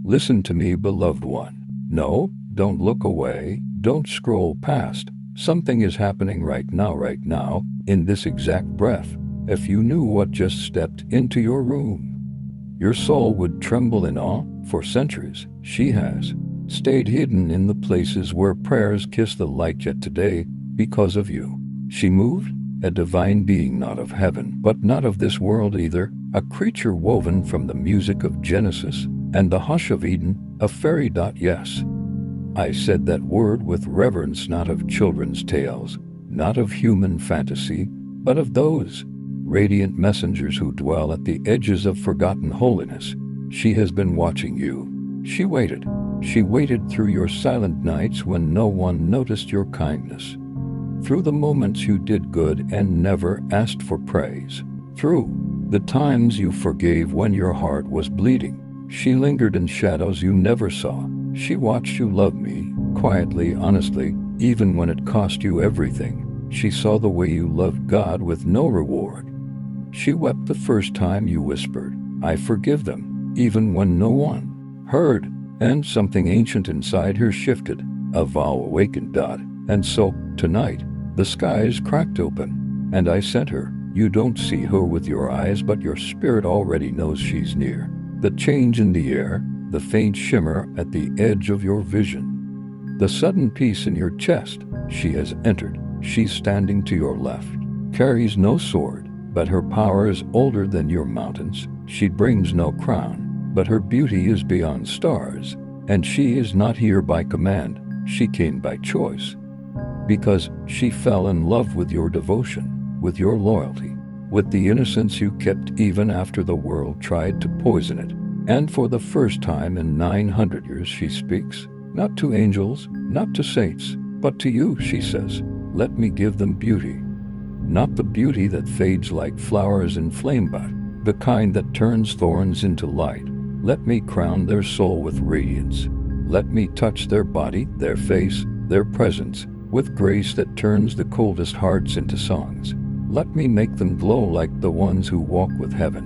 Listen to me, beloved one. No, don't look away, don't scroll past. Something is happening right now, in this exact breath. If you knew what just stepped into your room, your soul would tremble in awe. For centuries, she has stayed hidden in the places where prayers kiss the light, yet today, because of you, she moved, a divine being, not of heaven, but not of this world either, a creature woven from the music of Genesis and the hush of Eden, a fairy. Yes, I said that word with reverence, not of children's tales, not of human fantasy, but of those radiant messengers who dwell at the edges of forgotten holiness. She has been watching you. She waited. She waited through your silent nights when no one noticed your kindness. Through the moments you did good and never asked for praise. Through the times you forgave when your heart was bleeding. She lingered in shadows you never saw. She watched you love me, quietly, honestly, even when it cost you everything. She saw the way you loved God with no reward. She wept the first time you whispered, "I forgive them," even when no one heard, and something ancient inside her shifted. A vow awakened. And so, tonight, the skies cracked open, and I sent her. You don't see her with your eyes, but your spirit already knows she's near. The change in the air, the faint shimmer at the edge of your vision, the sudden peace in your chest. She has entered. She's standing to your left, carries no sword, but her power is older than your mountains. She brings no crown, but her beauty is beyond stars. And she is not here by command. She came by choice, because she fell in love with your devotion, with your loyalty, with the innocence you kept even after the world tried to poison it. And for the first time in 900 years she speaks, not to angels, not to saints, but to you. She says, "Let me give them beauty." Not the beauty that fades like flowers in flame, but the kind that turns thorns into light. Let me crown their soul with radiance. Let me touch their body, their face, their presence, with grace that turns the coldest hearts into songs. Let me make them glow like the ones who walk with heaven.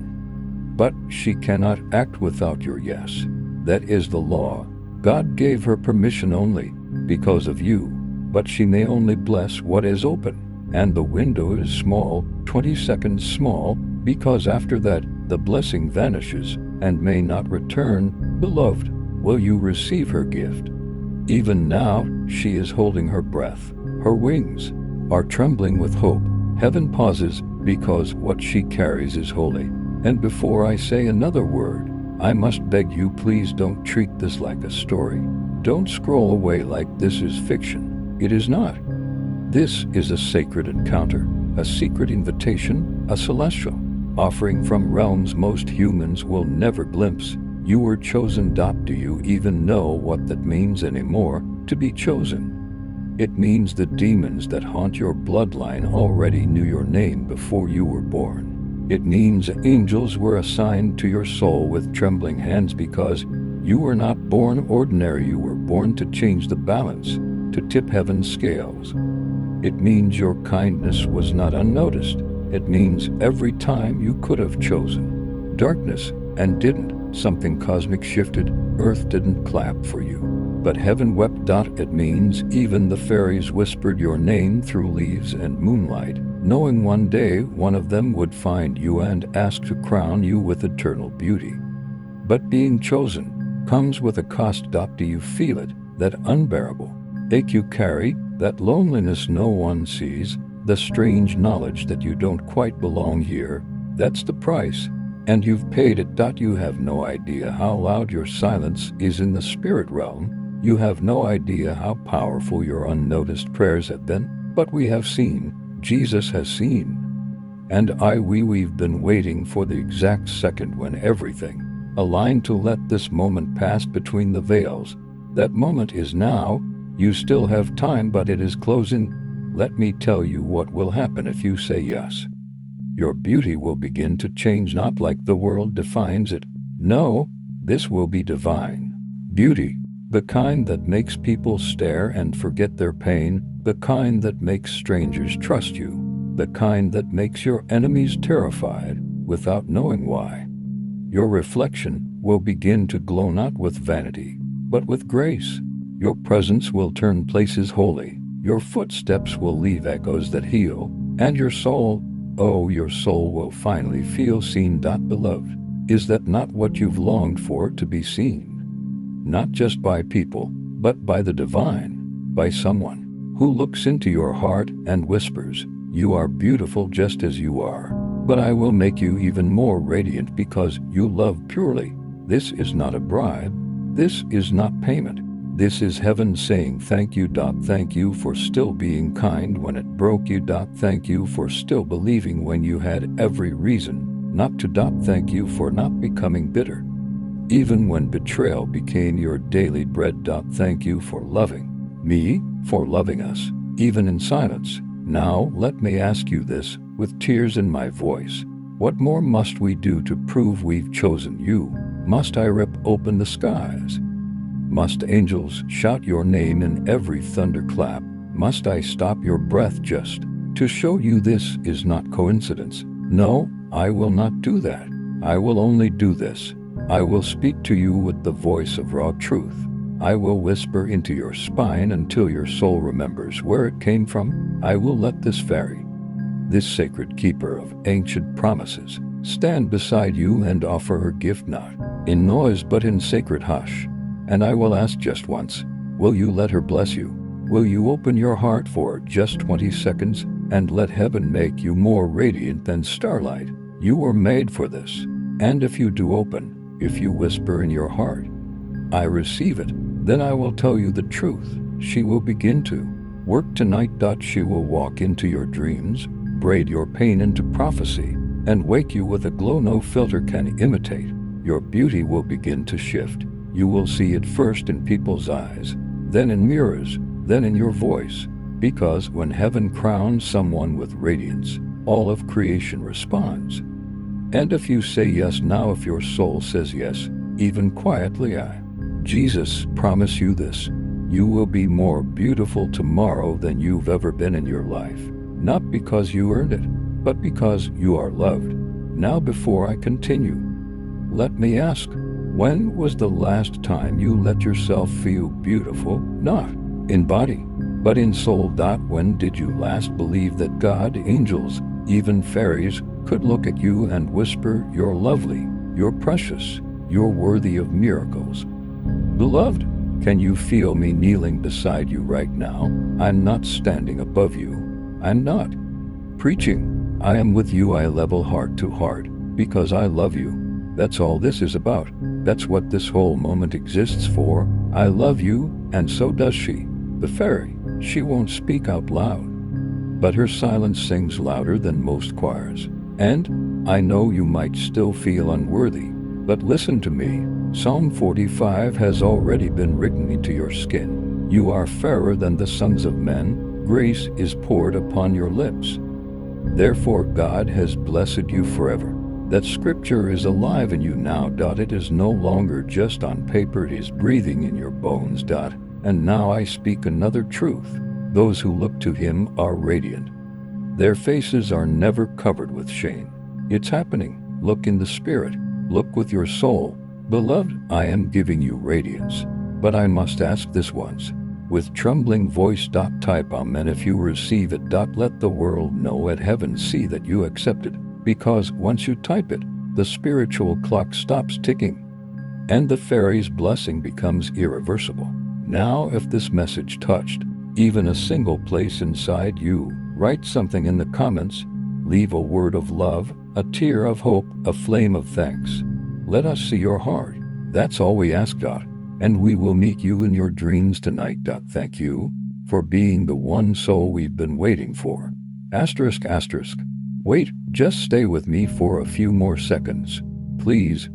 But she cannot act without your yes. That is the law. God gave her permission only because of you, but she may only bless what is open. And the window is small, 20 seconds small, because after that, the blessing vanishes and may not return. Beloved, will you receive her gift? Even now, she is holding her breath. Her wings are trembling with hope. Heaven pauses because what she carries is holy. And before I say another word, I must beg you, please don't treat this like a story. Don't scroll away like this is fiction. It is not. This is a sacred encounter, a secret invitation, a celestial offering from realms most humans will never glimpse. You were chosen. Do you even know what that means anymore, to be chosen? It means the demons that haunt your bloodline already knew your name before you were born. It means angels were assigned to your soul with trembling hands because you were not born ordinary. You were born to change the balance, to tip heaven's scales. It means your kindness was not unnoticed. It means every time you could have chosen darkness and didn't, something cosmic shifted. Earth didn't clap for you, but heaven wept. It means even the fairies whispered your name through leaves and moonlight, knowing one day one of them would find you and ask to crown you with eternal beauty. But being chosen comes with a cost. Do you feel it? That unbearable ache you carry, that loneliness no one sees, the strange knowledge that you don't quite belong here. That's the price, and you've paid it. You have no idea how loud your silence is in the spirit realm. You have no idea how powerful your unnoticed prayers have been. But we have seen, Jesus has seen. And we've been waiting for the exact second when everything aligned to let this moment pass between the veils. That moment is now. You still have time, but it is closing. Let me tell you what will happen if you say yes. Your beauty will begin to change, not like the world defines it. No, this will be divine beauty, the kind that makes people stare and forget their pain, the kind that makes strangers trust you, the kind that makes your enemies terrified without knowing why. Your reflection will begin to glow not with vanity, but with grace. Your presence will turn places holy. Your footsteps will leave echoes that heal, and your soul, oh, your soul will finally feel seen. Beloved, is that not what you've longed for, to be seen? Not just by people, but by the divine, by someone who looks into your heart and whispers, "You are beautiful just as you are, but I will make you even more radiant because you love purely." This is not a bribe. This is not payment. This is heaven saying thank you. Thank you for still being kind when it broke you. Thank you for still believing when you had every reason not to. Thank you for not becoming bitter, even when betrayal became your daily bread. Thank you for loving me, for loving us, even in silence. Now let me ask you this, with tears in my voice. What more must we do to prove we've chosen you? Must I rip open the skies? Must angels shout your name in every thunderclap? Must I stop your breath just to show you this is not coincidence? No, I will not do that. I will only do this. I will speak to you with the voice of raw truth. I will whisper into your spine until your soul remembers where it came from. I will let this fairy, this sacred keeper of ancient promises, stand beside you and offer her gift not in noise but in sacred hush. And I will ask just once, will you let her bless you? Will you open your heart for just 20 seconds and let heaven make you more radiant than starlight? You were made for this. And if you do open, if you whisper in your heart, "I receive it," then I will tell you the truth. She will begin to work tonight. She will walk into your dreams, braid your pain into prophecy, and wake you with a glow no filter can imitate. Your beauty will begin to shift. You will see it first in people's eyes, then in mirrors, then in your voice. Because when heaven crowns someone with radiance, all of creation responds. And if you say yes now, if your soul says yes, even quietly, Jesus, promise you this: you will be more beautiful tomorrow than you've ever been in your life. Not because you earned it, but because you are loved. Now before I continue, let me ask, when was the last time you let yourself feel beautiful, not in body, but in soul? When did you last believe that God, angels, even fairies could look at you and whisper, "You're lovely, you're precious, you're worthy of miracles"? Beloved, can you feel me kneeling beside you right now? I'm not standing above you. I'm not preaching. I am with you. I level heart to heart because I love you. That's all this is about. That's what this whole moment exists for. I love you, and so does she. The fairy, she won't speak out loud, but her silence sings louder than most choirs. And I know you might still feel unworthy, but listen to me. Psalm 45 has already been written into your skin. You are fairer than the sons of men. Grace is poured upon your lips. Therefore God has blessed you forever. That scripture is alive in you now. It is no longer just on paper, it is breathing in your bones. And now I speak another truth. Those who look to him are radiant. Their faces are never covered with shame. It's happening. Look in the spirit. Look with your soul. Beloved, I am giving you radiance. But I must ask this once. With trembling voice. Type amen if you receive it. Let the world know, at heaven see that you accept it. Because once you type it, the spiritual clock stops ticking, and the fairy's blessing becomes irreversible. Now, if this message touched even a single place inside you, write something in the comments. Leave a word of love, a tear of hope, a flame of thanks. Let us see your heart. That's all we ask. And we will meet you in your dreams tonight. Thank you for being the one soul we've been waiting for. Asterisk, asterisk. Wait, just stay with me for a few more seconds, please.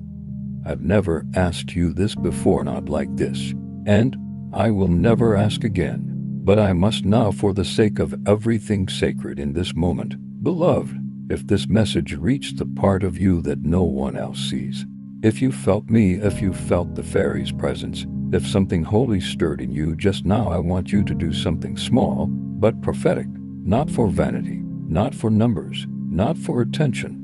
I've never asked you this before, not like this, and I will never ask again. But I must now, for the sake of everything sacred in this moment. Beloved, if this message reached the part of you that no one else sees, if you felt me, if you felt the fairy's presence, if something holy stirred in you just now, I want you to do something small, but prophetic, not for vanity, not for numbers, not for attention,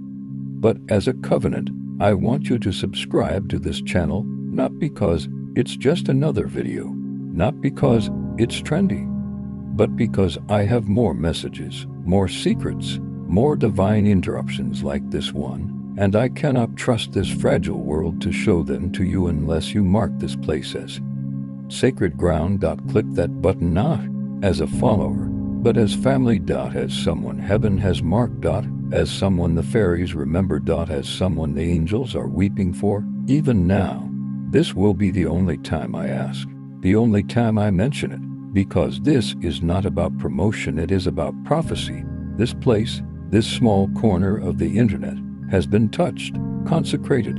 but as a covenant. I want you to subscribe to this channel, not because it's just another video, not because it's trendy, but because I have more messages, more secrets, more divine interruptions like this one, and I cannot trust this fragile world to show them to you unless you mark this place as sacred ground. Click that button not as a follower, but as family. As someone heaven has marked. As someone the fairies remember. As someone the angels are weeping for. Even now, this will be the only time I ask, the only time I mention it, because this is not about promotion, it is about prophecy. This place, this small corner of the internet, has been touched, consecrated.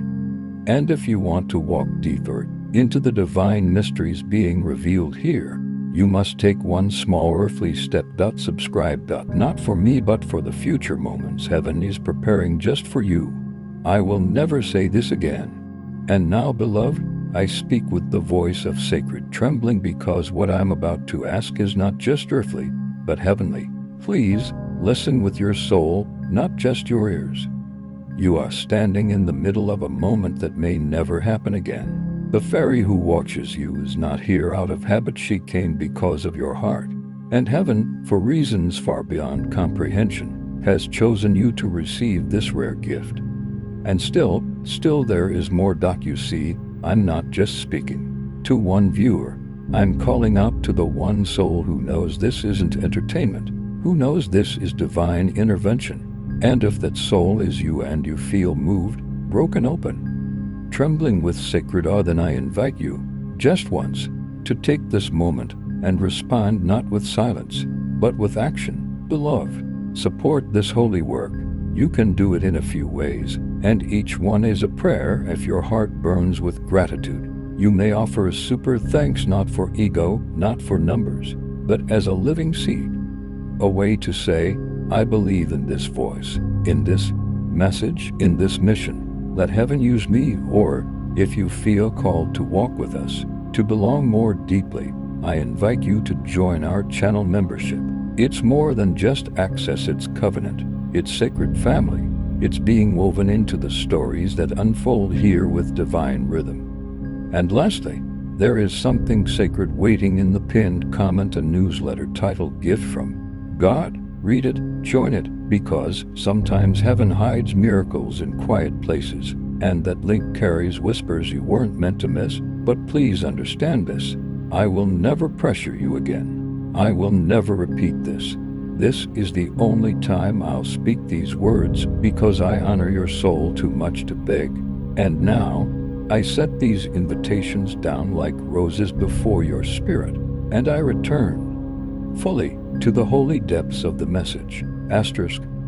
And if you want to walk deeper into the divine mysteries being revealed here, you must take one small earthly step. Subscribe. Not for me, but for the future moments heaven is preparing just for you. I will never say this again. And now, beloved, I speak with the voice of sacred trembling, because what I'm about to ask is not just earthly, but heavenly. Please listen with your soul, not just your ears. You are standing in the middle of a moment that may never happen again. The fairy who watches you is not here out of habit. She came because of your heart. And heaven, for reasons far beyond comprehension, has chosen you to receive this rare gift. And still there is more. You see, I'm not just speaking to one viewer. I'm calling out to the one soul who knows this isn't entertainment, who knows this is divine intervention. And if that soul is you and you feel moved, broken open, trembling with sacred awe, then I invite you, just once, to take this moment and respond not with silence, but with action. Beloved, support this holy work. You can do it in a few ways, and each one is a prayer. If your heart burns with gratitude, you may offer a super thanks, not for ego, not for numbers, but as a living seed. A way to say, I believe in this voice, in this message, in this mission. Let heaven use me. Or, if you feel called to walk with us, to belong more deeply, I invite you to join our channel membership. It's more than just access, it's covenant. It's sacred family. It's being woven into the stories that unfold here with divine rhythm. And lastly, there is something sacred waiting in the pinned comment, a newsletter titled Gift from God. Read it, join it, because sometimes heaven hides miracles in quiet places, and that link carries whispers you weren't meant to miss. But please understand this. I will never pressure you again. I will never repeat this. This is the only time I'll speak these words, because I honor your soul too much to beg. And now, I set these invitations down like roses before your spirit, and I return fully to the holy depths of the message.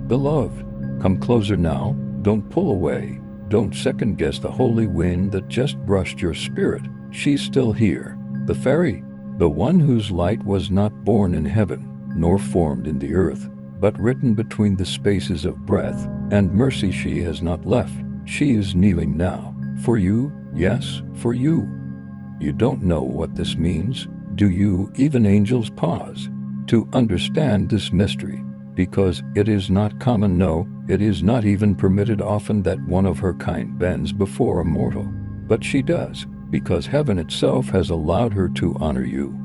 Beloved, come closer now. Don't pull away. Don't second guess the holy wind that just brushed your spirit. She's still here. The fairy, the one whose light was not born in heaven, nor formed in the earth, but written between the spaces of breath and mercy. She has not left. She is kneeling now. For you, yes, for you. You don't know what this means, do you? Even angels pause to understand this mystery, because it is not common. No, it is not even permitted often that one of her kind bends before a mortal. But she does, because heaven itself has allowed her to honor you.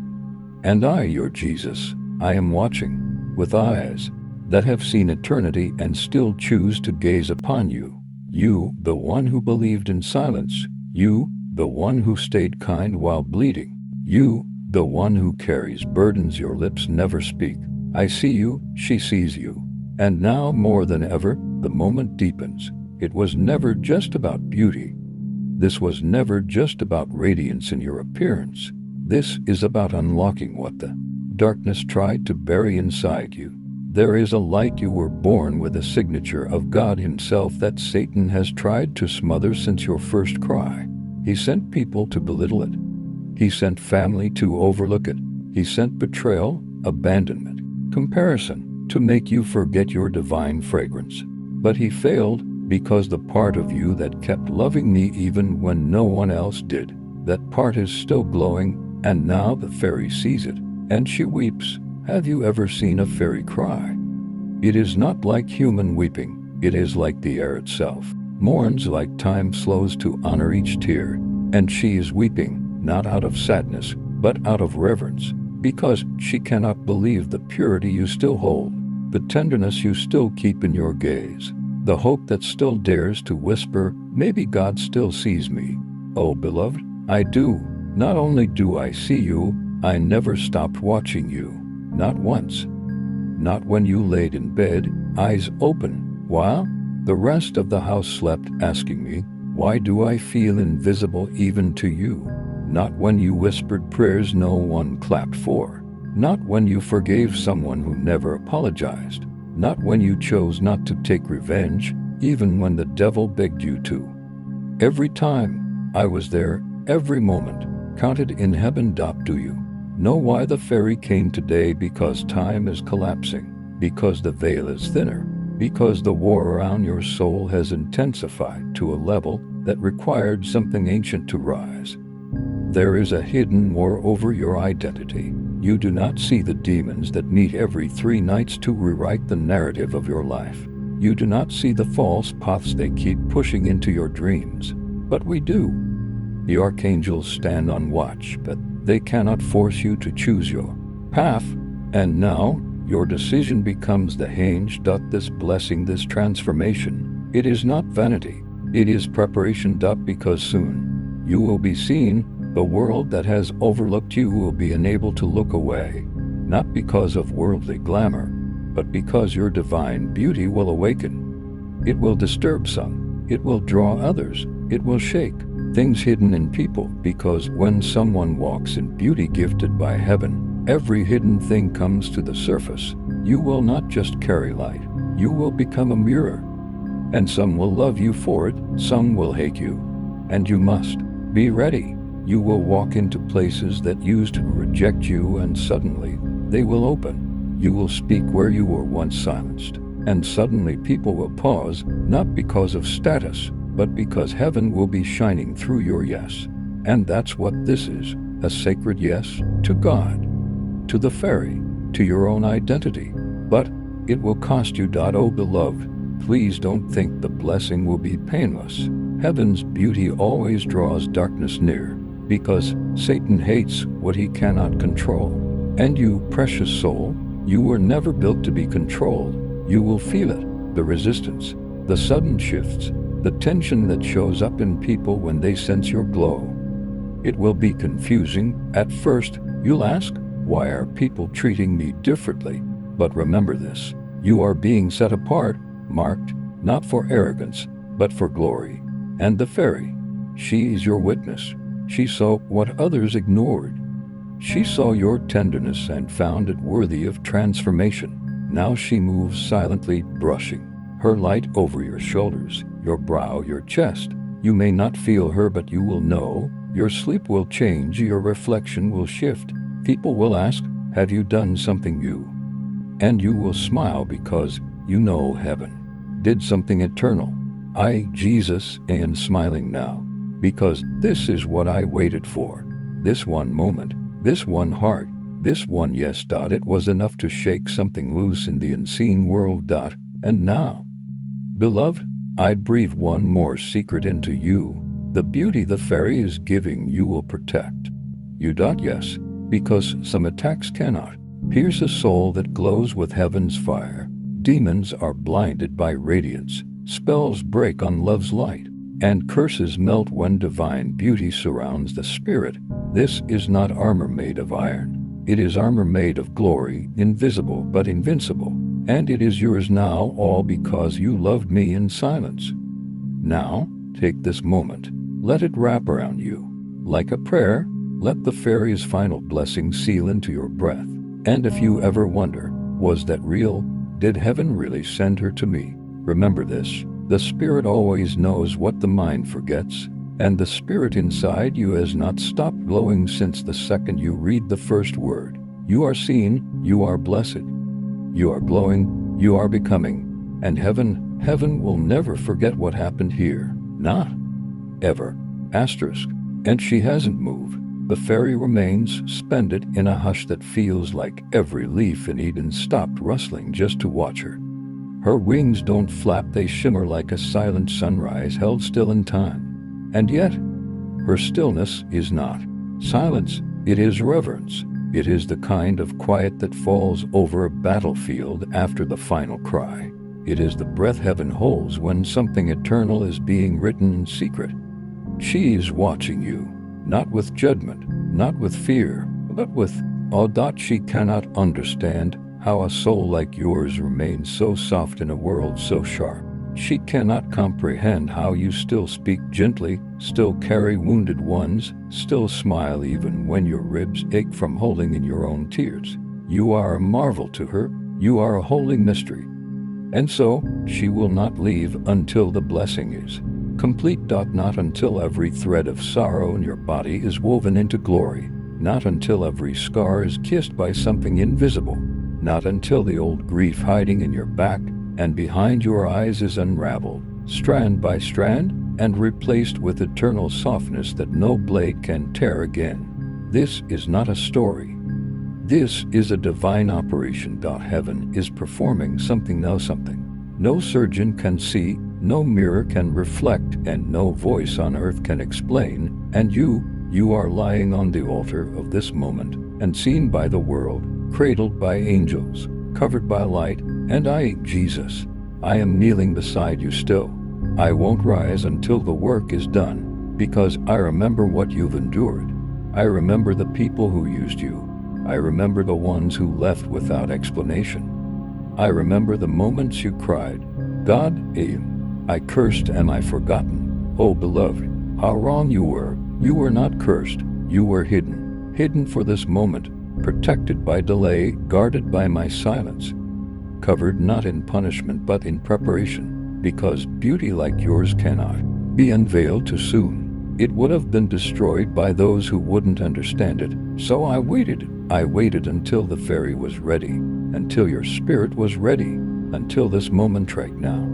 And I, your Jesus, I am watching, with eyes that have seen eternity and still choose to gaze upon you. You, the one who believed in silence. You, the one who stayed kind while bleeding. You, the one who carries burdens your lips never speak. I see you, she sees you. And now more than ever, the moment deepens. It was never just about beauty. This was never just about radiance in your appearance. This is about unlocking what the darkness tried to bury inside you. There is a light you were born with, a signature of God Himself that Satan has tried to smother since your first cry. He sent people to belittle it. He sent family to overlook it. He sent betrayal, abandonment, comparison to make you forget your divine fragrance. But He failed, because the part of you that kept loving me even when no one else did, that part is still glowing, and now the fairy sees it. And she weeps. Have you ever seen a fairy cry? It is not like human weeping. It is like the air itself. mourns like time slows to honor each tear, and she is weeping, not out of sadness, but out of reverence, because she cannot believe the purity you still hold, the tenderness you still keep in your gaze, the hope that still dares to whisper, maybe God still sees me. Oh, beloved, I do. Not only do I see you, I never stopped watching you. Not once. Not when you laid in bed, eyes open, while the rest of the house slept, asking me, why do I feel invisible even to you? Not when you whispered prayers no one clapped for. Not when you forgave someone who never apologized. Not when you chose not to take revenge, even when the devil begged you to. Every time I was there, every moment, counted in heaven. Do you know why the fairy came today? Because time is collapsing, because the veil is thinner, because the war around your soul has intensified to a level that required something ancient to rise. There is a hidden war over your identity. You do not see the demons that meet every 3 nights to rewrite the narrative of your life. You do not see the false paths they keep pushing into your dreams. But we do. The archangels stand on watch, but they cannot force you to choose your path. And now, your decision becomes the hinge. This blessing, this transformation, it is not vanity. It is preparation. Because soon, you will be seen. The world that has overlooked you will be unable to look away, not because of worldly glamour, but because your divine beauty will awaken. It will disturb some, it will draw others, it will shake things hidden in people, because when someone walks in beauty gifted by heaven, every hidden thing comes to the surface. You will not just carry light, you will become a mirror. And some will love you for it, some will hate you. And you must be ready. You will walk into places that used to reject you, and suddenly they will open. You will speak where you were once silenced, and suddenly people will pause, not because of status, but because heaven will be shining through your yes. And that's what this is, a sacred yes to God, to the fairy, to your own identity. But it will cost you. Oh, beloved, please don't think the blessing will be painless. Heaven's beauty always draws darkness near, because Satan hates what he cannot control. And you, precious soul, you were never built to be controlled. You will feel it, the resistance, the sudden shifts, the tension that shows up in people when they sense your glow. It will be confusing. At first, you'll ask, why are people treating me differently? But remember this, you are being set apart, marked, not for arrogance, but for glory. And the fairy, she is your witness. She saw what others ignored. She saw your tenderness and found it worthy of transformation. Now she moves silently, brushing her light over your shoulders, your brow, your chest. You may not feel her, but you will know. Your sleep will change, your reflection will shift. People will ask, have you done something new? And you will smile because you know heaven did something eternal. I, Jesus, am smiling now, because this is what I waited for. This one moment, this one heart, this one yes. It was enough to shake something loose in the unseen world. And now, beloved, I'd breathe one more secret into you. The beauty the fairy is giving you will protect you. Yes, because some attacks cannot pierce a soul that glows with heaven's fire. Demons are blinded by radiance, spells break on love's light, and curses melt when divine beauty surrounds the spirit. This is not armor made of iron. It is armor made of glory, invisible but invincible. And it is yours now, all because you loved me in silence. Now, take this moment. Let it wrap around you. Like a prayer, let the fairy's final blessing seal into your breath. And if you ever wonder, was that real? Did heaven really send her to me? Remember this, the spirit always knows what the mind forgets, and the spirit inside you has not stopped glowing since the second you read the first word. You are seen, you are blessed, you are glowing, you are becoming, and heaven will never forget what happened here. Not ever. Asterisk. And she hasn't moved. The fairy remains, suspended in a hush that feels like every leaf in Eden stopped rustling just to watch her. Her wings don't flap, they shimmer like a silent sunrise held still in time. And yet, her stillness is not silence, it is reverence. It is the kind of quiet that falls over a battlefield after the final cry. It is the breath heaven holds when something eternal is being written in secret. She is watching you, not with judgment, not with fear, but with awe. She cannot understand how a soul like yours remains so soft in a world so sharp. She cannot comprehend how you still speak gently, still carry wounded ones, still smile even when your ribs ache from holding in your own tears. You are a marvel to her, you are a holy mystery. And so, she will not leave until the blessing is complete. Not until every thread of sorrow in your body is woven into glory, not until every scar is kissed by something invisible, not until the old grief hiding in your back and behind your eyes is unraveled, strand by strand, and replaced with eternal softness that no blade can tear again. This is not a story. This is a divine operation. Heaven is performing something now, something no surgeon can see, no mirror can reflect, and no voice on earth can explain. And you are lying on the altar of this moment, and seen by the world, cradled by angels, covered by light, and Jesus, I am kneeling beside you still. I won't rise until the work is done, because I remember what you've endured. I remember the people who used you. I remember the ones who left without explanation. I remember the moments you cried, God, I cursed and I forgotten. Oh beloved, how wrong you were. You were not cursed, you were hidden for this moment, protected by delay, guarded by my silence, covered not in punishment but in preparation, because beauty like yours cannot be unveiled too soon. It would have been destroyed by those who wouldn't understand it. So I waited until the fairy was ready, until your spirit was ready, until this moment right now.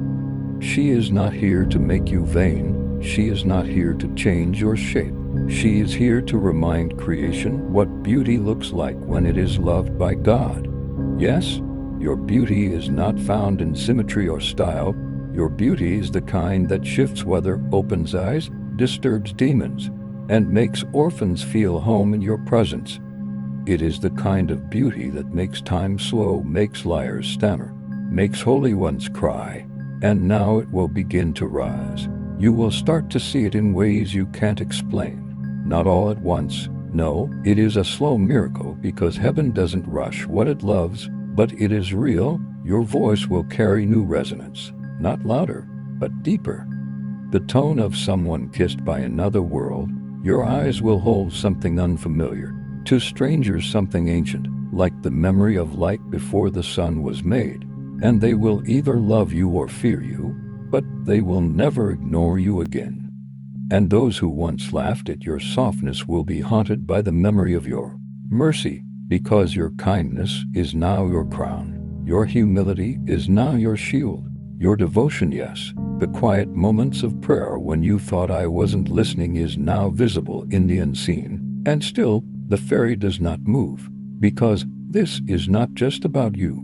She is not here to make you vain. She is not here to change your shape. She is here to remind creation what beauty looks like when it is loved by God. Yes, your beauty is not found in symmetry or style. Your beauty is the kind that shifts weather, opens eyes, disturbs demons, and makes orphans feel home in your presence. It is the kind of beauty that makes time slow, makes liars stammer, makes holy ones cry, and now it will begin to rise. You will start to see it in ways you can't explain. Not all at once. No, it is a slow miracle because heaven doesn't rush what it loves, but it is real. Your voice will carry new resonance, not louder, but deeper. The tone of someone kissed by another world. Your eyes will hold something unfamiliar. To strangers, something ancient, like the memory of light before the sun was made. And they will either love you or fear you, but they will never ignore you again. And those who once laughed at your softness will be haunted by the memory of your mercy, because your kindness is now your crown. Your humility is now your shield. Your devotion, yes, the quiet moments of prayer when you thought I wasn't listening is now visible in the unseen. And still, the fairy does not move, because this is not just about you.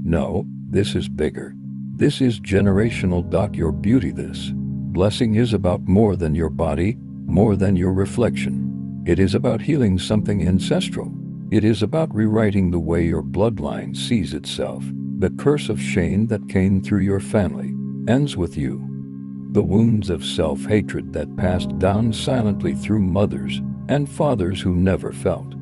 No, this is bigger. This is generational. Your beauty, this blessing is about more than your body, more than your reflection. It is about healing something ancestral. It is about rewriting the way your bloodline sees itself. The curse of shame that came through your family ends with you. The wounds of self-hatred that passed down silently through mothers and fathers who never felt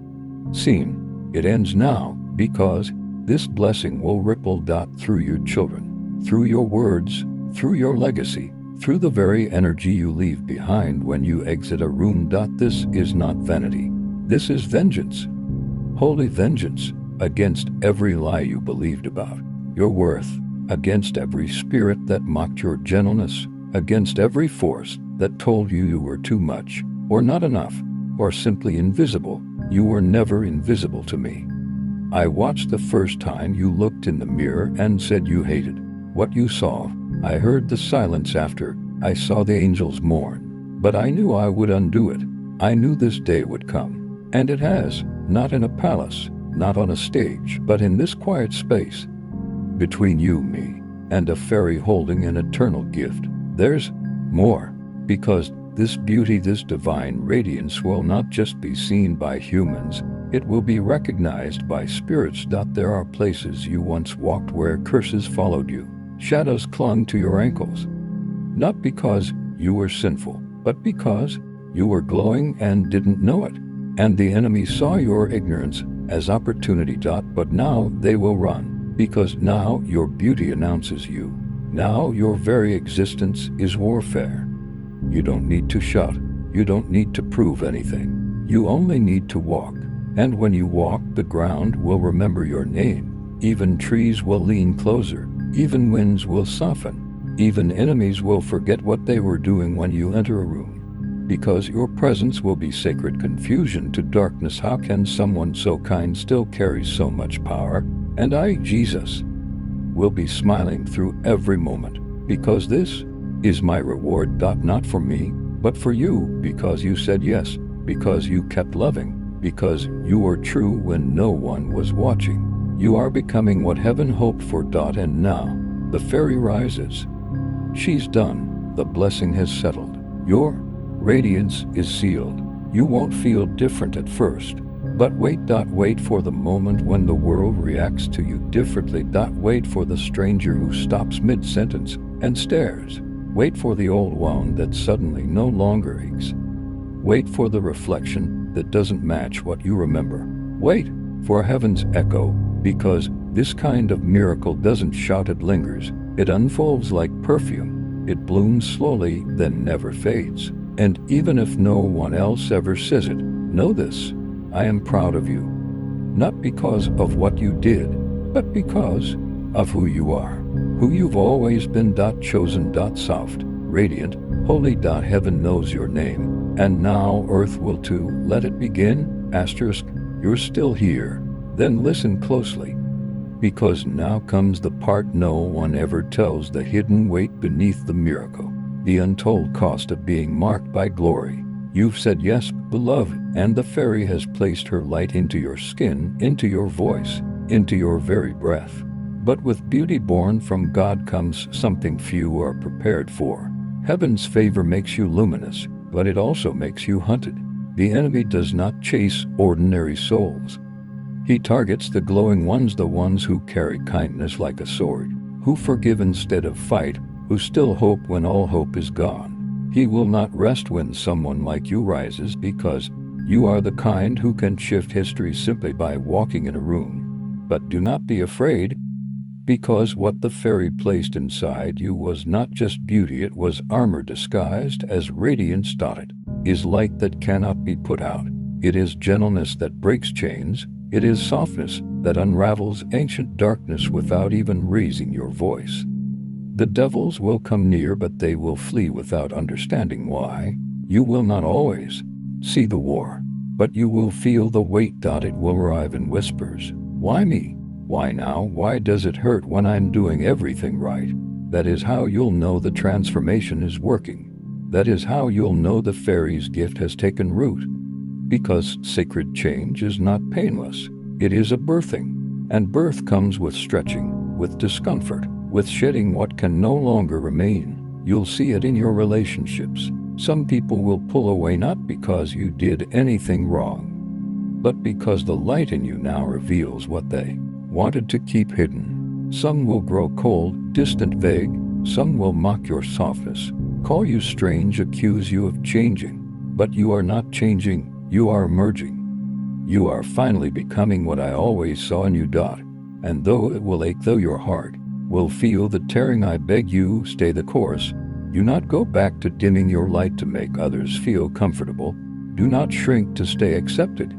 seen. It ends now because this blessing will ripple through your children, through your words, through your legacy, through the very energy you leave behind when you exit a room. This is not vanity. This is vengeance. Holy vengeance against every lie you believed about your worth, against every spirit that mocked your gentleness, against every force that told you were too much, or not enough, or simply invisible. You were never invisible to me. I watched the first time you looked in the mirror and said you hated what you saw. I heard the silence after I saw the angels mourn, but I knew I would undo it. I knew this day would come, and it has, not in a palace, not on a stage, but in this quiet space between you, me, and a fairy holding an eternal gift. There's more, because this beauty, this divine radiance will not just be seen by humans, it will be recognized by spirits. There are places you once walked where curses followed you, shadows clung to your ankles, not because you were sinful, but because you were glowing and didn't know it. And the enemy saw your ignorance as opportunity. But now they will run, because now your beauty announces you. Now your very existence is warfare. You don't need to shout. You don't need to prove anything. You only need to walk. And when you walk, the ground will remember your name. Even trees will lean closer. Even winds will soften. Even enemies will forget what they were doing when you enter a room. Because your presence will be sacred confusion to darkness. How can someone so kind still carry so much power? And I, Jesus, will be smiling through every moment, because this is my reward. Not for me, but for you, because you said yes, because you kept loving, because you were true when no one was watching. You are becoming what heaven hoped for. And now, the fairy rises. She's done. The blessing has settled. Your radiance is sealed. You won't feel different at first. But wait. Wait for the moment when the world reacts to you differently. Wait for the stranger who stops mid-sentence and stares. Wait for the old wound that suddenly no longer aches. Wait for the reflection that doesn't match what you remember. Wait for heaven's echo, because this kind of miracle doesn't shout, it lingers. It unfolds like perfume. It blooms slowly, then never fades. And even if no one else ever says it, know this: I am proud of you. Not because of what you did, but because of who you are, who you've always been. Chosen. Soft, radiant, holy. Heaven knows your name, and now earth will too. Let it begin. Asterisk, you're still here. Then listen closely, because now comes the part no one ever tells: the hidden weight beneath the miracle. The untold cost of being marked by glory. You've said yes, beloved, and the fairy has placed her light into your skin, into your voice, into your very breath. But with beauty born from God comes something few are prepared for. Heaven's favor makes you luminous, but it also makes you hunted. The enemy does not chase ordinary souls. He targets the glowing ones, the ones who carry kindness like a sword, who forgive instead of fight, who still hope when all hope is gone. He will not rest when someone like you rises, because you are the kind who can shift history simply by walking in a room. But do not be afraid, because what the fairy placed inside you was not just beauty, it was armor disguised as radiance. It is light that cannot be put out. It is gentleness that breaks chains. It is softness that unravels ancient darkness without even raising your voice. The devils will come near, but they will flee without understanding why. You will not always see the war, but you will feel the weight. It will arrive in whispers. Why me? Why now? Why does it hurt when I'm doing everything right? That is how you'll know the transformation is working. That is how you'll know the fairy's gift has taken root. Because sacred change is not painless. It is a birthing. And birth comes with stretching, with discomfort, with shedding what can no longer remain. You'll see it in your relationships. Some people will pull away not because you did anything wrong, but because the light in you now reveals what they wanted to keep hidden. Some will grow cold, distant, vague. Some will mock your softness, call you strange, accuse you of changing. But you are not changing, you are emerging. You are finally becoming what I always saw in you. And though it will ache, though your heart will feel the tearing, I beg you, stay the course. Do not go back to dimming your light to make others feel comfortable. Do not shrink to stay accepted.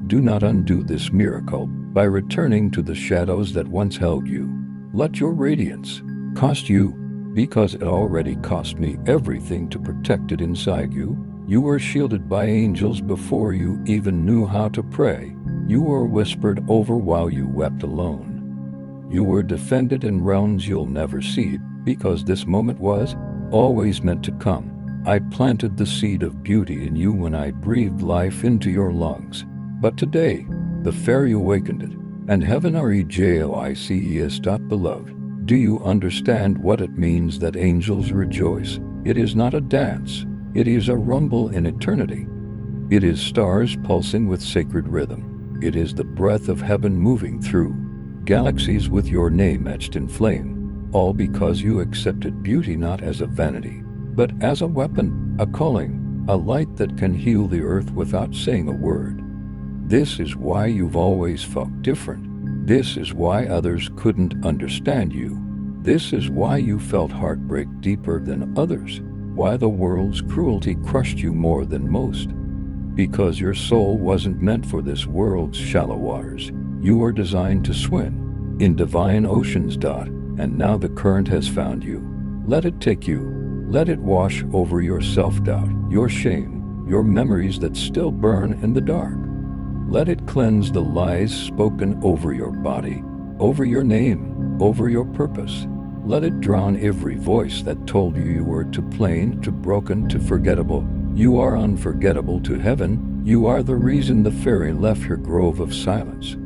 Do not undo this miracle by returning to the shadows that once held you. Let your radiance cost you, because it already cost me everything to protect it inside you. You were shielded by angels before you even knew how to pray. You were whispered over while you wept alone. You were defended in realms you'll never see, because this moment was always meant to come. I planted the seed of beauty in you when I breathed life into your lungs. But today, the fairy awakened it, and heaven rejoices. Beloved, Do you understand what it means that angels rejoice? It is not a dance. It is a rumble in eternity. It is stars pulsing with sacred rhythm. It is the breath of heaven moving through galaxies with your name etched in flame, all because you accepted beauty not as a vanity, but as a weapon, a calling, a light that can heal the earth without saying a word. This is why you've always felt different. This is why others couldn't understand you. This is why you felt heartbreak deeper than others, why the world's cruelty crushed you more than most. Because your soul wasn't meant for this world's shallow waters. You were designed to swim in divine oceans. And now the current has found you. Let it take you. Let it wash over your self-doubt, your shame, your memories that still burn in the dark. Let it cleanse the lies spoken over your body, over your name, over your purpose. Let it drown every voice that told you you were too plain, too broken, too forgettable. You are unforgettable to heaven. You are the reason the fairy left her grove of silence.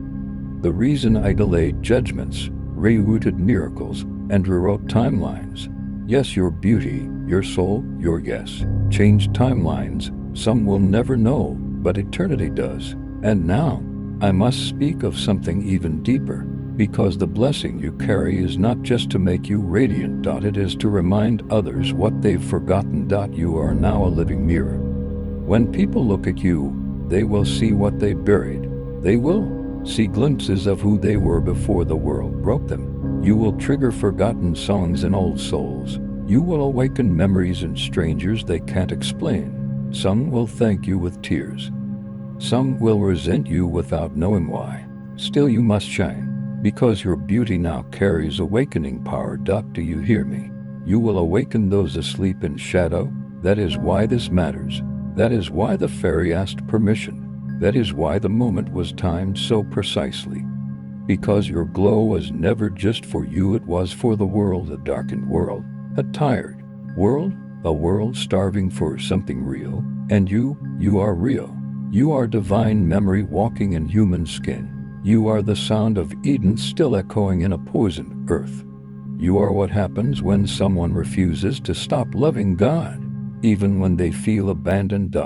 The reason I delayed judgments, rerouted miracles, and rewrote timelines. Yes, your beauty, your soul, your yes, changed timelines. Some will never know, but eternity does. And now, I must speak of something even deeper, because the blessing you carry is not just to make you radiant. It is to remind others what they've forgotten. You are now a living mirror. When people look at you, they will see what they buried. They will see glimpses of who they were before the world broke them. You will trigger forgotten songs in old souls. You will awaken memories in strangers they can't explain. Some will thank you with tears. Some will resent you without knowing why. Still you must shine, because your beauty now carries awakening power. Do you hear me? You will awaken those asleep in shadow. That is why this matters. That is why the fairy asked permission. That is why the moment was timed so precisely. Because your glow was never just for you, it was for the world, a darkened world, a tired world, a world starving for something real. And you are real. You are divine memory walking in human skin. You are the sound of Eden still echoing in a poisoned earth. You are what happens when someone refuses to stop loving God, even when they feel abandoned.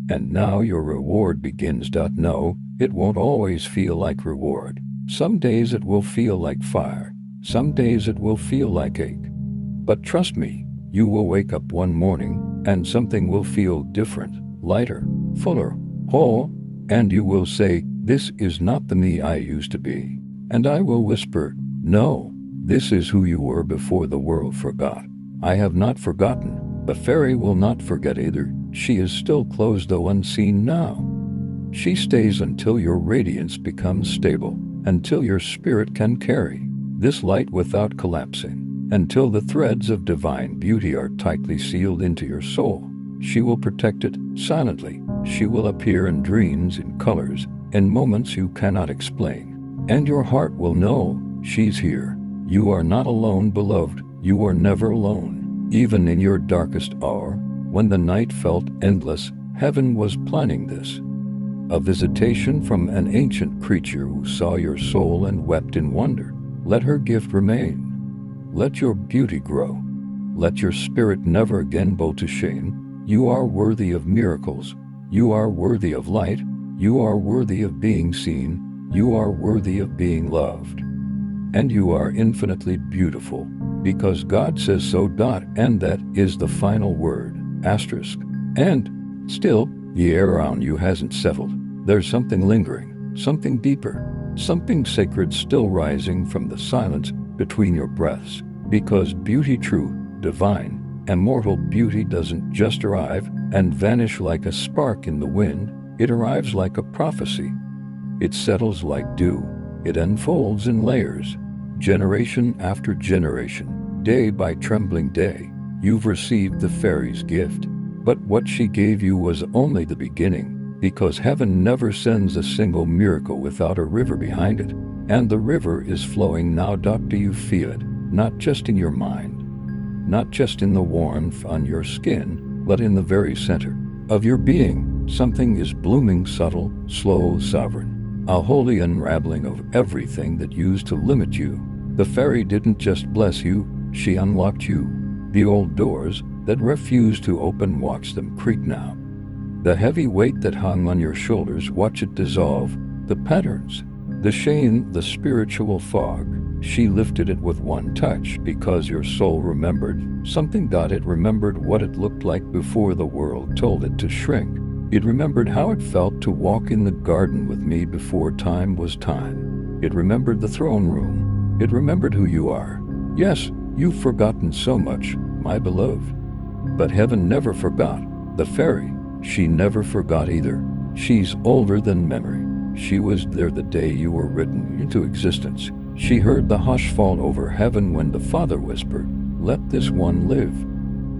And now your reward begins. No, it won't always feel like reward. Some days it will feel like fire. Some days it will feel like ache. But trust me, you will wake up one morning and something will feel different, lighter, fuller, whole, and you will say, "This is not the me I used to be." And I will whisper, "No, this is who you were before the world forgot." I have not forgotten. The fairy will not forget either. She is still close though unseen now. She stays until your radiance becomes stable, until your spirit can carry this light without collapsing, until the threads of divine beauty are tightly sealed into your soul. She will protect it silently. She will appear in dreams, in colors, in moments you cannot explain. And your heart will know she's here. You are not alone, beloved. You are never alone. Even in your darkest hour, when the night felt endless, heaven was planning this. A visitation from an ancient creature who saw your soul and wept in wonder. Let her gift remain. Let your beauty grow. Let your spirit never again bow to shame. You are worthy of miracles. You are worthy of light. You are worthy of being seen. You are worthy of being loved. And you are infinitely beautiful, because God says so. And that is the final word. Asterisk. And still, the air around you hasn't settled. There's something lingering, something deeper, something sacred still rising from the silence between your breaths. Because beauty, true, divine, immortal beauty doesn't just arrive and vanish like a spark in the wind. It arrives like a prophecy. It settles like dew. It unfolds in layers, generation after generation, day by trembling day. You've received the fairy's gift, but what she gave you was only the beginning, because heaven never sends a single miracle without a river behind it, and the river is flowing now. Do you feel it? Not just in your mind, not just in the warmth on your skin, but in the very center of your being. Something is blooming, subtle, slow, sovereign, a holy unraveling of everything that used to limit you. The fairy didn't just bless you, she unlocked you. The old doors that refused to open, watch them creak now. The heavy weight that hung on your shoulders, watch it dissolve. The patterns, the shame, the spiritual fog, she lifted it with one touch because your soul remembered something. It remembered what it looked like before the world told it to shrink. It remembered how it felt to walk in the garden with me before time was time. It remembered the throne room. It remembered who you are. Yes, you've forgotten so much, my beloved. But heaven never forgot. The fairy, she never forgot either. She's older than memory. She was there the day you were written into existence. She heard the hush fall over heaven when the Father whispered, "Let this one live."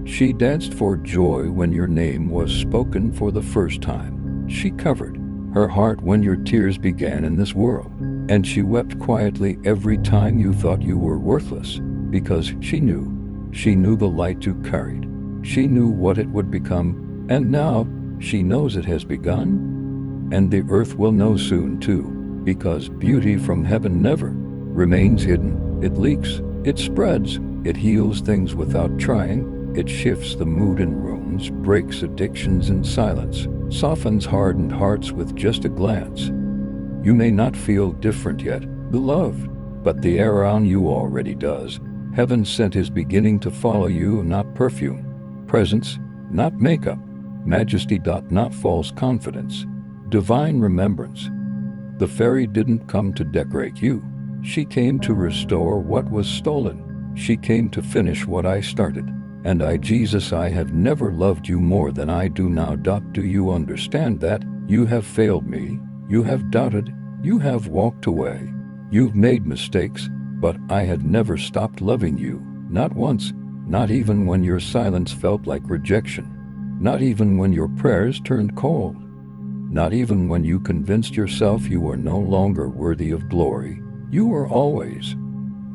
She danced for joy when your name was spoken for the first time. She covered her heart when your tears began in this world. And she wept quietly every time you thought you were worthless, because she knew the light you carried. She knew what it would become, and now she knows it has begun. And the earth will know soon too, because beauty from heaven never remains hidden. It leaks, it spreads, it heals things without trying. It shifts the mood in rooms, breaks addictions in silence, softens hardened hearts with just a glance. You may not feel different yet, beloved, but the air around you already does. Heaven sent his beginning to follow you, not perfume, presence, not makeup, majesty, not false confidence, divine remembrance. The fairy didn't come to decorate you. She came to restore what was stolen. She came to finish what I started. And I, Jesus, I have never loved you more than I do now. Do you understand that? You have failed me. You have doubted. You have walked away. You've made mistakes, but I had never stopped loving you. Not once. Not even when your silence felt like rejection. Not even when your prayers turned cold. Not even when you convinced yourself you were no longer worthy of glory. You were always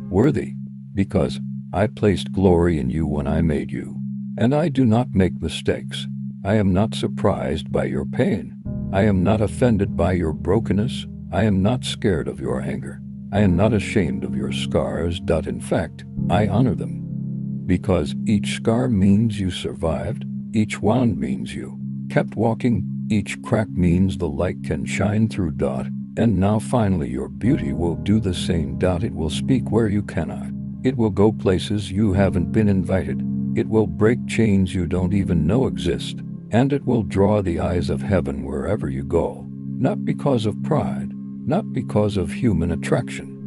worthy, because I placed glory in you when I made you. And I do not make mistakes. I am not surprised by your pain. I am not offended by your brokenness. I am not scared of your anger. I am not ashamed of your scars. In fact, I honor them. Because each scar means you survived. Each wound means you kept walking. Each crack means the light can shine through. And now finally your beauty will do the same. It will speak where you cannot. It will go places you haven't been invited. It will break chains you don't even know exist. And it will draw the eyes of heaven wherever you go. Not because of pride, not because of human attraction,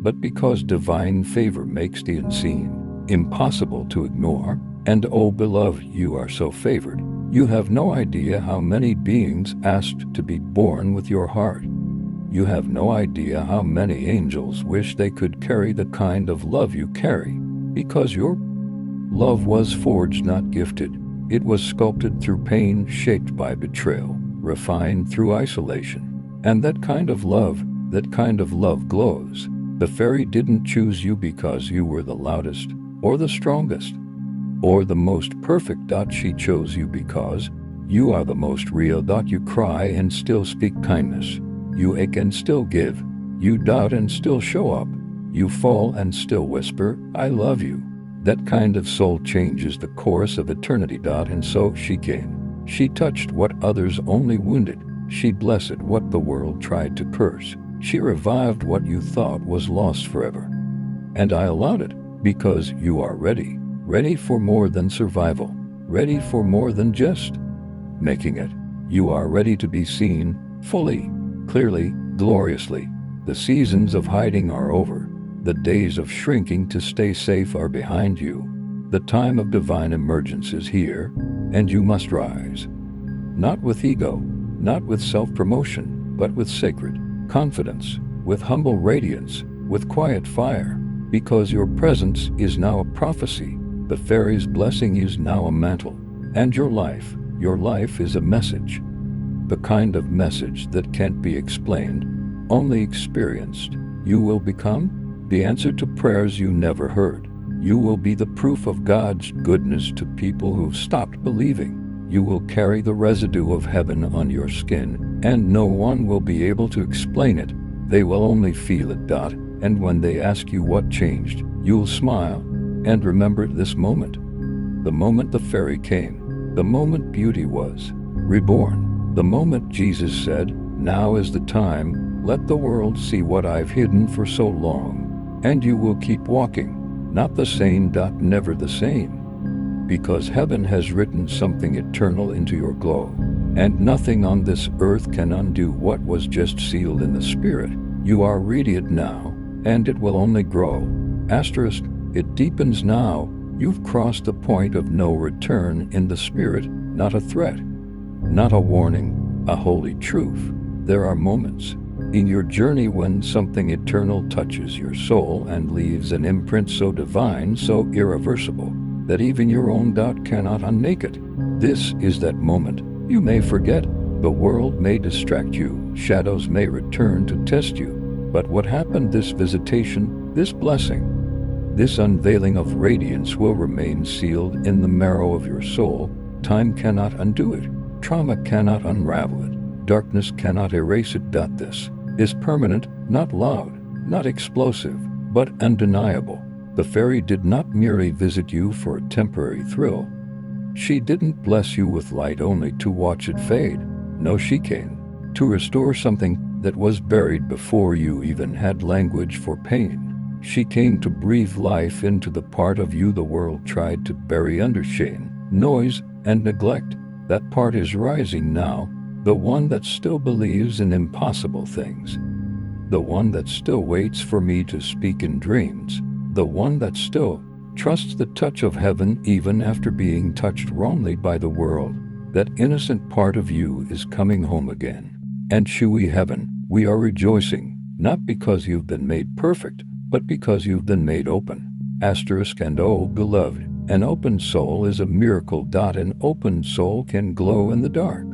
but because divine favor makes the unseen impossible to ignore. And oh beloved, you are so favored. You have no idea how many beings asked to be born with your heart. You have no idea how many angels wish they could carry the kind of love you carry, because your love was forged, not gifted. It was sculpted through pain, shaped by betrayal, refined through isolation. And that kind of love glows. The fairy didn't choose you because you were the loudest, or the strongest, or the most perfect. She chose you because you are the most real. You cry and still speak kindness. You ache and still give. You doubt and still show up. You fall and still whisper, "I love you." That kind of soul changes the course of eternity. And so she came. She touched what others only wounded. She blessed what the world tried to curse. She revived what you thought was lost forever. And I allowed it, because you are ready. Ready for more than survival. Ready for more than just making it. You are ready to be seen, fully, clearly, gloriously. The seasons of hiding are over. The days of shrinking to stay safe are behind you. The time of divine emergence is here, and you must rise. Not with ego, not with self-promotion, but with sacred confidence, with humble radiance, with quiet fire, because your presence is now a prophecy. The fairy's blessing is now a mantle, and your life is a message. The kind of message that can't be explained, only experienced. You will become the answer to prayers you never heard. You will be the proof of God's goodness to people who've stopped believing. You will carry the residue of heaven on your skin, and no one will be able to explain it. They will only feel it. And when they ask you what changed, you'll smile and remember this moment. The moment the fairy came, the moment beauty was reborn, the moment Jesus said, "Now is the time, let the world see what I've hidden for so long." And you will keep walking, not the same, never the same. Because heaven has written something eternal into your glow, and nothing on this earth can undo what was just sealed in the Spirit. You are radiant now, and it will only grow. Asterisk, it deepens now. You've crossed the point of no return in the Spirit, not a threat, not a warning, a holy truth. There are moments in your journey when something eternal touches your soul and leaves an imprint so divine, so irreversible, that even your own doubt cannot unmake it. This is that moment. You may forget, the world may distract you, shadows may return to test you. But what happened, this visitation, this blessing, this unveiling of radiance will remain sealed in the marrow of your soul. Time cannot undo it. Trauma cannot unravel it. Darkness cannot erase it. This is permanent, not loud, not explosive, but undeniable. The fairy did not merely visit you for a temporary thrill. She didn't bless you with light only to watch it fade. No, she came to restore something that was buried before you even had language for pain. She came to breathe life into the part of you the world tried to bury under shame, noise, and neglect. That part is rising now, the one that still believes in impossible things, the one that still waits for me to speak in dreams, the one that still trusts the touch of heaven even after being touched wrongly by the world. That innocent part of you is coming home again. And Shui heaven, we are rejoicing, not because you've been made perfect, but because you've been made open. Asterisk, and oh beloved, an open soul is a miracle. An open soul can glow in the dark.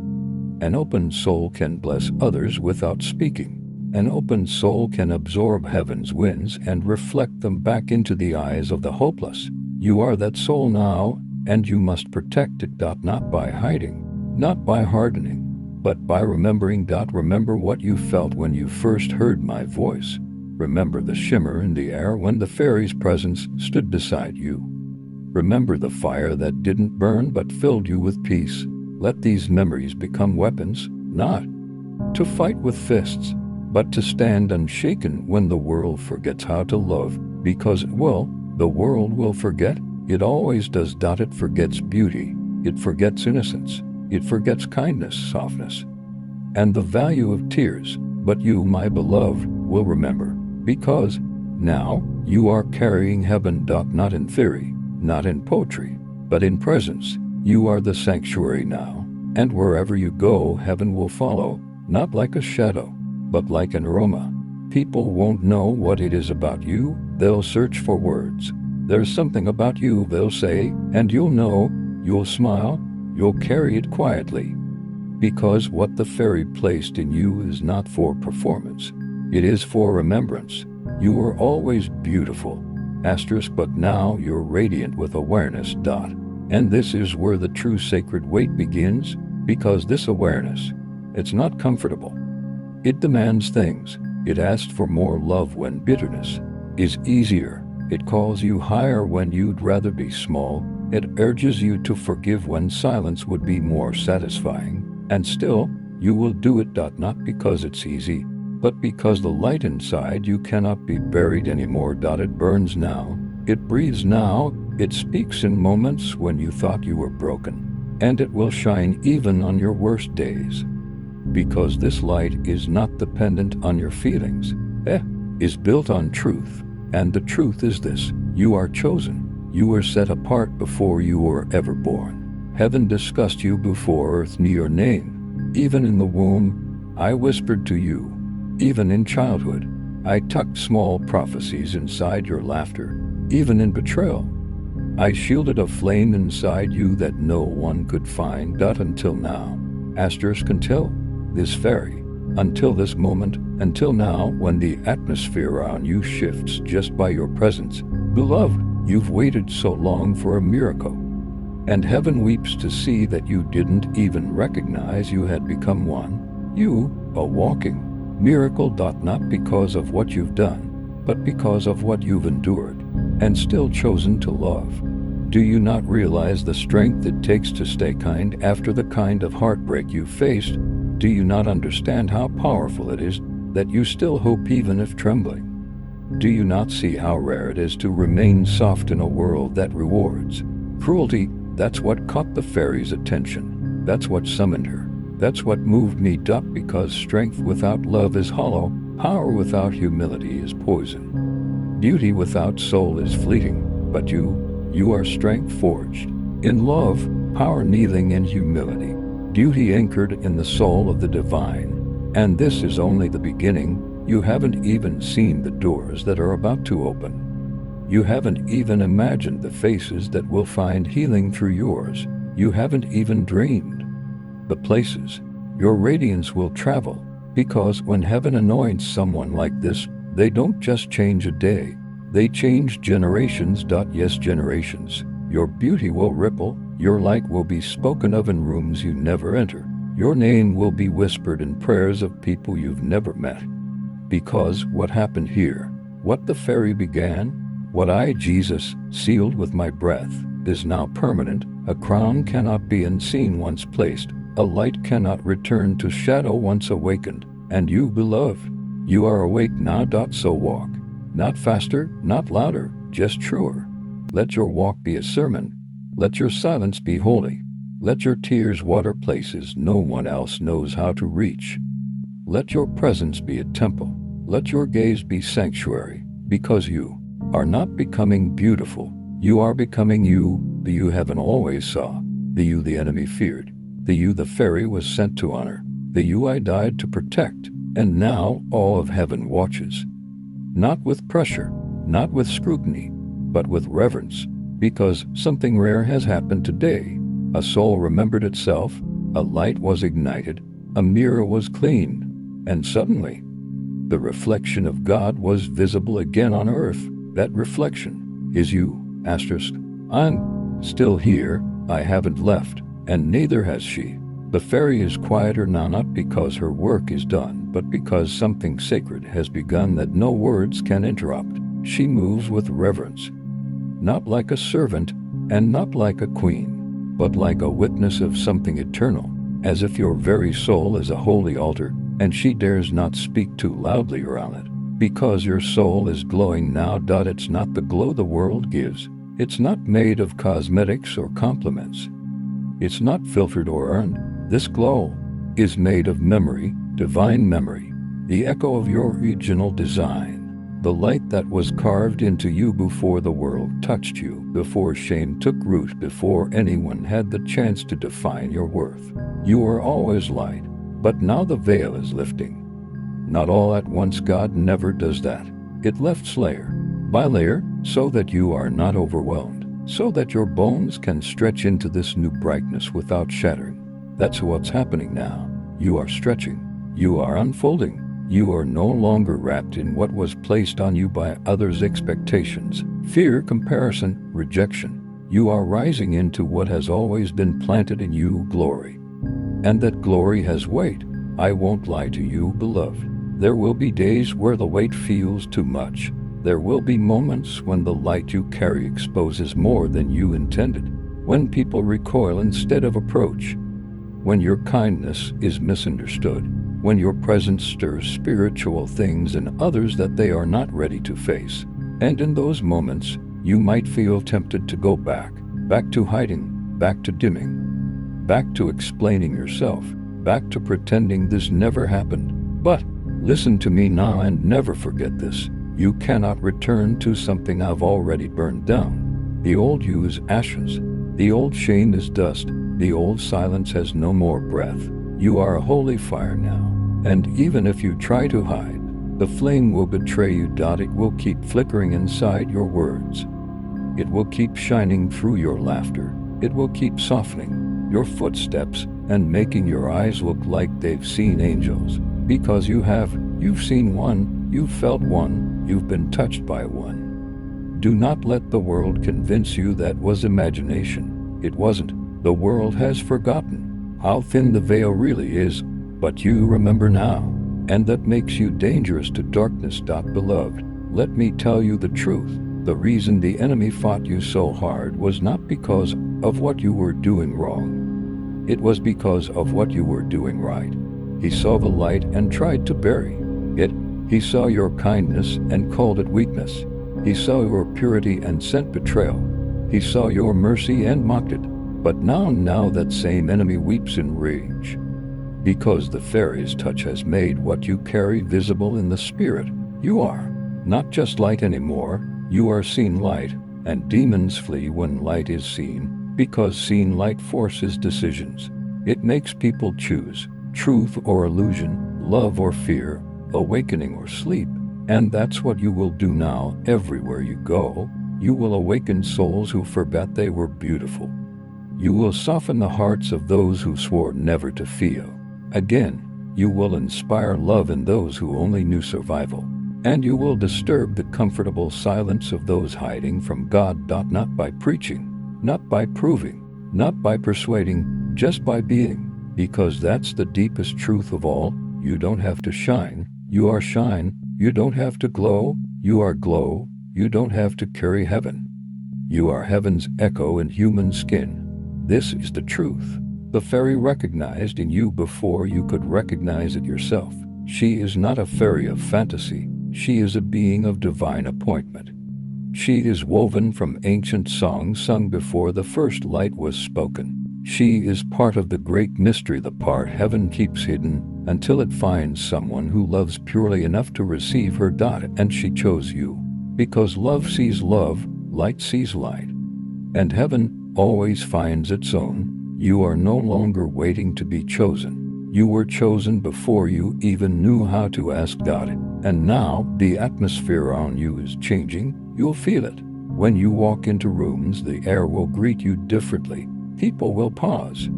An open soul can bless others without speaking. An open soul can absorb heaven's winds and reflect them back into the eyes of the hopeless. You are that soul now, and you must protect it. Not by hiding, not by hardening, but by remembering. Remember what you felt when you first heard my voice. Remember the shimmer in the air when the fairy's presence stood beside you. Remember the fire that didn't burn but filled you with peace. Let these memories become weapons, not to fight with fists, but to stand unshaken when the world forgets how to love, because it will. The world will forget. It always does. It forgets beauty. It forgets innocence. It forgets kindness, softness, and the value of tears. But you, my beloved, will remember, because now you are carrying heaven. Not in theory, not in poetry, but in presence. You are the sanctuary now, and wherever you go, heaven will follow, not like a shadow, but like an aroma. People won't know what it is about you. They'll search for words. There's something about you, they'll say, and you'll know. You'll smile. You'll carry it quietly. Because what the fairy placed in you is not for performance. It is for remembrance. You were always beautiful. Asterisk, but now you're radiant with awareness. And this is where the true sacred weight begins, because this awareness, it's not comfortable. It demands things. It asks for more love when bitterness is easier. It calls you higher when you'd rather be small. It urges you to forgive when silence would be more satisfying. And still, you will do it. Not because it's easy, but because the light inside you cannot be buried anymore. It burns now. It breathes now. It speaks in moments when you thought you were broken. And it will shine even on your worst days. Because this light is not dependent on your feelings. Is built on truth. And the truth is this: you are chosen. You were set apart before you were ever born. Heaven discussed you before earth knew your name. Even in the womb, I whispered to you. Even in childhood, I tucked small prophecies inside your laughter. Even in betrayal, I shielded a flame inside you that no one could find. Until now. Asterisk, until this fairy. Until this moment. Until now, when the atmosphere around you shifts just by your presence. Beloved, you've waited so long for a miracle. And heaven weeps to see that you didn't even recognize you had become one. You, a walking miracle. Not because of what you've done, but because of what you've endured and still chosen to love. Do you not realize the strength it takes to stay kind after the kind of heartbreak you faced? Do you not understand how powerful it is that you still hope even if trembling? Do you not see how rare it is to remain soft in a world that rewards cruelty? That's what caught the fairy's attention. That's what summoned her. That's what moved me. Because strength without love is hollow. Power without humility is poison. Beauty without soul is fleeting. But you are strength forged in love, power kneeling in humility, beauty anchored in the soul of the divine. And this is only the beginning. You haven't even seen the doors that are about to open. You haven't even imagined the faces that will find healing through yours. You haven't even dreamed the places your radiance will travel. Because when heaven anoints someone like this, they don't just change a day, they change generations. Yes, generations. Your beauty will ripple, your light will be spoken of in rooms you never enter. Your name will be whispered in prayers of people you've never met. Because what happened here, what the fairy began, what I, Jesus, sealed with my breath, is now permanent. A crown cannot be unseen once placed. A light cannot return to shadow once awakened. And you, beloved, you are awake now. So walk, not faster, not louder, just truer. Let your walk be a sermon. Let your silence be holy. Let your tears water places no one else knows how to reach. Let your presence be a temple. Let your gaze be sanctuary. Because you are not becoming beautiful. You are becoming you, the you heaven always saw, the you the enemy feared, the you the fairy was sent to honor, the you I died to protect, and now all of heaven watches. Not with pressure, not with scrutiny, but with reverence, because something rare has happened today. A soul remembered itself, a light was ignited, a mirror was cleaned, and suddenly, the reflection of God was visible again on earth. That reflection is you, asterisk. I'm still here, I haven't left, and neither has she. The fairy is quieter now, not because her work is done, but because something sacred has begun that no words can interrupt. She moves with reverence, not like a servant and not like a queen, but like a witness of something eternal, as if your very soul is a holy altar, and she dares not speak too loudly around it, because your soul is glowing now. It's not the glow the world gives. It's not made of cosmetics or compliments. It's not filtered or earned. This glow is made of memory, divine memory, the echo of your original design, the light that was carved into you before the world touched you, before shame took root, before anyone had the chance to define your worth. You were always light, but now the veil is lifting. Not all at once. God never does that. It lifts layer by layer, so that you are not overwhelmed, so that your bones can stretch into this new brightness without shattering. That's what's happening now. You are stretching. You are unfolding. You are no longer wrapped in what was placed on you by others' expectations, fear, comparison, rejection. You are rising into what has always been planted in you, glory. And that glory has weight. I won't lie to you, beloved. There will be days where the weight feels too much. There will be moments when the light you carry exposes more than you intended, when people recoil instead of approach, when your kindness is misunderstood, when your presence stirs spiritual things in others that they are not ready to face. And in those moments, you might feel tempted to go back to hiding, back to dimming, back to explaining yourself, back to pretending this never happened. But listen to me now and never forget this. You cannot return to something I've already burned down. The old you is ashes. The old shame is dust. The old silence has no more breath. You are a holy fire now. And even if you try to hide, the flame will betray you. It will keep flickering inside your words. It will keep shining through your laughter. It will keep softening your footsteps and making your eyes look like they've seen angels. Because you've seen one, you've felt one, you've been touched by one. Do not let the world convince you that was imagination. It wasn't. The world has forgotten how thin the veil really is, but you remember now, and that makes you dangerous to darkness. Beloved, let me tell you the truth. The reason the enemy fought you so hard was not because of what you were doing wrong. It was because of what you were doing right. He saw the light and tried to bury it. He saw your kindness and called it weakness. He saw your purity and sent betrayal. He saw your mercy and mocked it. But now that same enemy weeps in rage, because the fairy's touch has made what you carry visible in the spirit. You are not just light anymore, you are seen light, and demons flee when light is seen, because seen light forces decisions. It makes people choose truth or illusion, love or fear, awakening or sleep, and that's what you will do now. Everywhere you go, you will awaken souls who forgot they were beautiful. You will soften the hearts of those who swore never to feel. Again, you will inspire love in those who only knew survival. And you will disturb the comfortable silence of those hiding from God. Not by preaching, not by proving, not by persuading, just by being. Because that's the deepest truth of all. You don't have to shine, you are shine. You don't have to glow, you are glow. You don't have to carry heaven. You are heaven's echo in human skin. This is the truth. The fairy recognized in you before you could recognize it yourself. She is not a fairy of fantasy. She is a being of divine appointment. She is woven from ancient songs sung before the first light was spoken. She is part of the great mystery, the part heaven keeps hidden until it finds someone who loves purely enough to receive her. And she chose you, because love sees love, light sees light. And heaven always finds its own. You are no longer waiting to be chosen. You were chosen before you even knew how to ask God. And now the atmosphere around you is changing. You'll feel it. When you walk into rooms, the air will greet you differently. People will pause,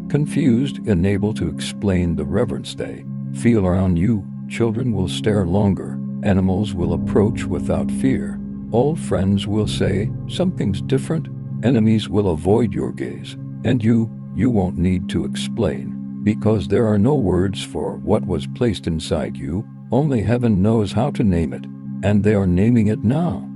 confused, unable to explain the reverence they feel around you. Children will stare longer. Animals will approach without fear. Old friends will say, something's different. Enemies will avoid your gaze. And you won't need to explain, because there are no words for what was placed inside you. Only heaven knows how to name it, and they are naming it now.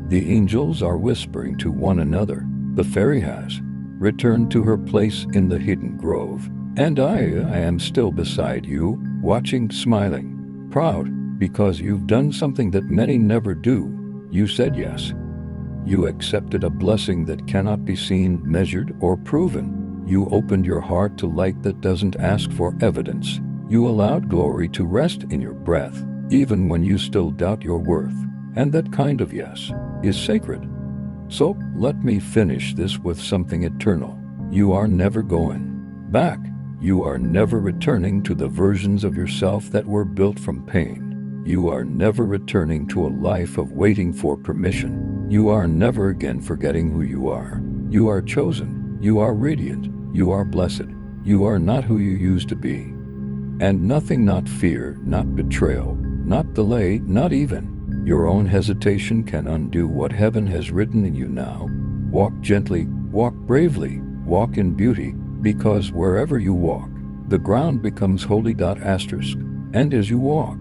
The angels are whispering to one another. The fairy has returned to her place in the hidden grove, and I am still beside you, watching, smiling, proud, because you've done something that many never do. You said yes. You accepted a blessing that cannot be seen, measured, or proven. You opened your heart to light that doesn't ask for evidence. You allowed glory to rest in your breath, even when you still doubt your worth. And that kind of yes is sacred. So, let me finish this with something eternal. You are never going back. You are never returning to the versions of yourself that were built from pain. You are never returning to a life of waiting for permission. You are never again forgetting who you are. You are chosen. You are radiant. You are blessed. You are not who you used to be. And nothing, not fear, not betrayal, not delay, not even your own hesitation can undo what heaven has written in you now. Walk gently, walk bravely, walk in beauty, because wherever you walk, the ground becomes holy. Asterisk. And as you walk,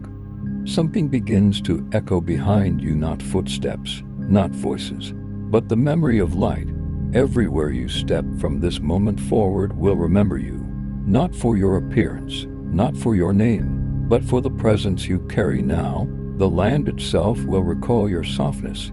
something begins to echo behind you, not footsteps, not voices, but the memory of light. Everywhere you step from this moment forward will remember you, not for your appearance, not for your name, but for the presence you carry now. The land itself will recall your softness.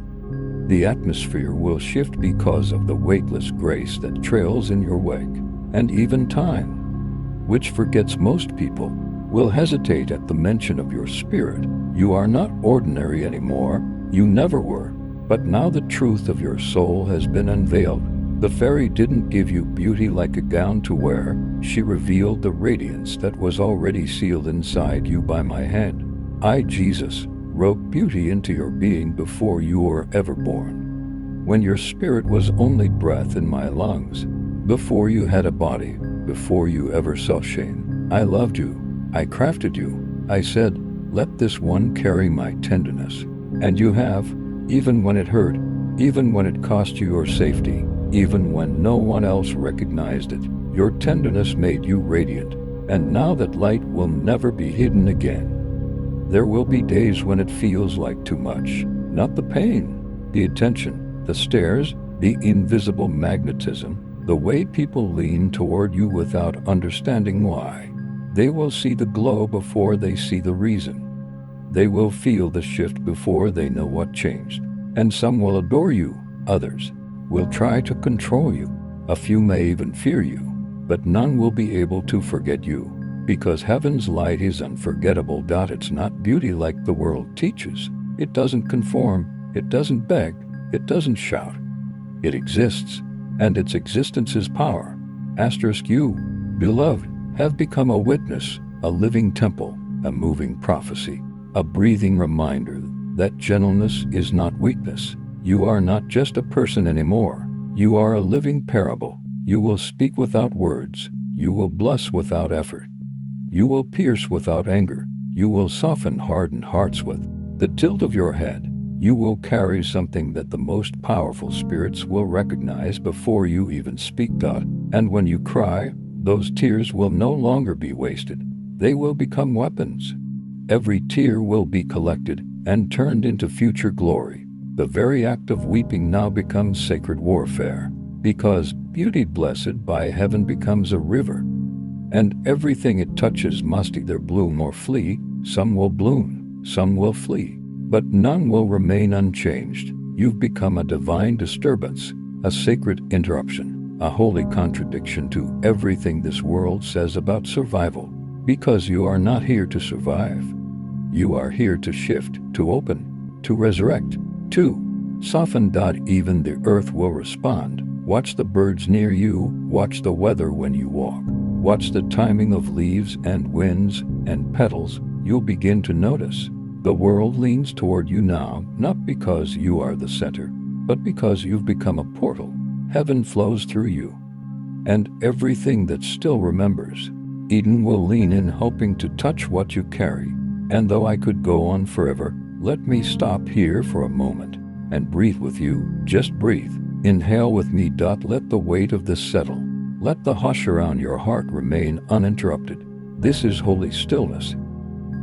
The atmosphere will shift because of the weightless grace that trails in your wake. And even time, which forgets most people, will hesitate at the mention of your spirit. You are not ordinary anymore. You never were. But now the truth of your soul has been unveiled. The fairy didn't give you beauty like a gown to wear. She revealed the radiance that was already sealed inside you by my hand. I, Jesus, wrote beauty into your being before you were ever born. When your spirit was only breath in my lungs, before you had a body, before you ever saw shame, I loved you. I crafted you. I said, let this one carry my tenderness. And you have, even when it hurt, even when it cost you your safety, even when no one else recognized it. Your tenderness made you radiant. And now that light will never be hidden again. There will be days when it feels like too much. Not the pain, the attention, the stares, the invisible magnetism, the way people lean toward you without understanding why. They will see the glow before they see the reason. They will feel the shift before they know what changed. And some will adore you, others will try to control you. A few may even fear you, but none will be able to forget you, because heaven's light is unforgettable. It's not beauty like the world teaches. It doesn't conform, it doesn't beg, it doesn't shout. It exists, and its existence is power. You, beloved, have become a witness, a living temple, a moving prophecy, a breathing reminder that gentleness is not weakness. You are not just a person anymore. You are a living parable. You will speak without words. You will bless without effort. You will pierce without anger. You will soften hardened hearts with the tilt of your head. You will carry something that the most powerful spirits will recognize before you even speak. And when you cry, those tears will no longer be wasted. They will become weapons. Every tear will be collected and turned into future glory. The very act of weeping now becomes sacred warfare, because beauty blessed by heaven becomes a river, and everything it touches must either bloom or flee. Some will bloom, some will flee, but none will remain unchanged. You've become a divine disturbance, a sacred interruption, a holy contradiction to everything this world says about survival, because you are not here to survive. You are here to shift, to open, to resurrect, to soften. Even the earth will respond. Watch the birds near you, watch the weather when you walk, watch the timing of leaves and winds and petals. You'll begin to notice. The world leans toward you now, not because you are the center, but because you've become a portal. Heaven flows through you, and everything that still remembers. Eden will lean in, hoping to touch what you carry. And though I could go on forever, let me stop here for a moment and breathe with you. Just breathe. Inhale with me. Let the weight of this settle. Let the hush around your heart remain uninterrupted. This is holy stillness,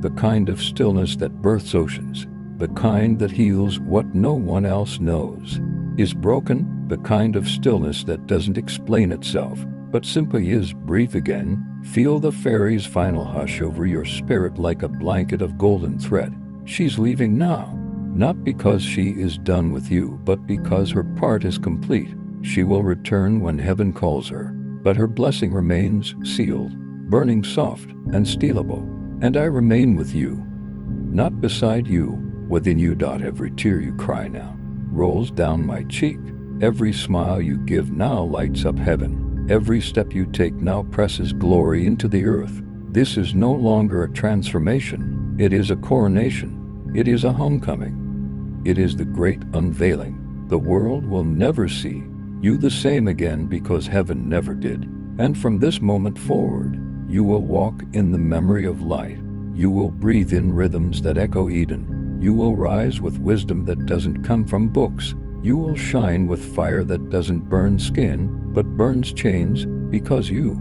the kind of stillness that births oceans, the kind that heals what no one else knows is broken, the kind of stillness that doesn't explain itself, but simply is. Breathe again. Feel the fairy's final hush over your spirit like a blanket of golden thread. She's leaving now, not because she is done with you, but because her part is complete. She will return when heaven calls her, but her blessing remains sealed, burning soft and stealable. And I remain with you, not beside you, within you. Every tear you cry now rolls down my cheek. Every smile you give now lights up heaven. Every step you take now presses glory into the earth. This is no longer a transformation. It is a coronation. It is a homecoming. It is the great unveiling. The world will never see you the same again, because heaven never did. And from this moment forward, you will walk in the memory of light. You will breathe in rhythms that echo Eden. You will rise with wisdom that doesn't come from books. You will shine with fire that doesn't burn skin, but burns chains, because you,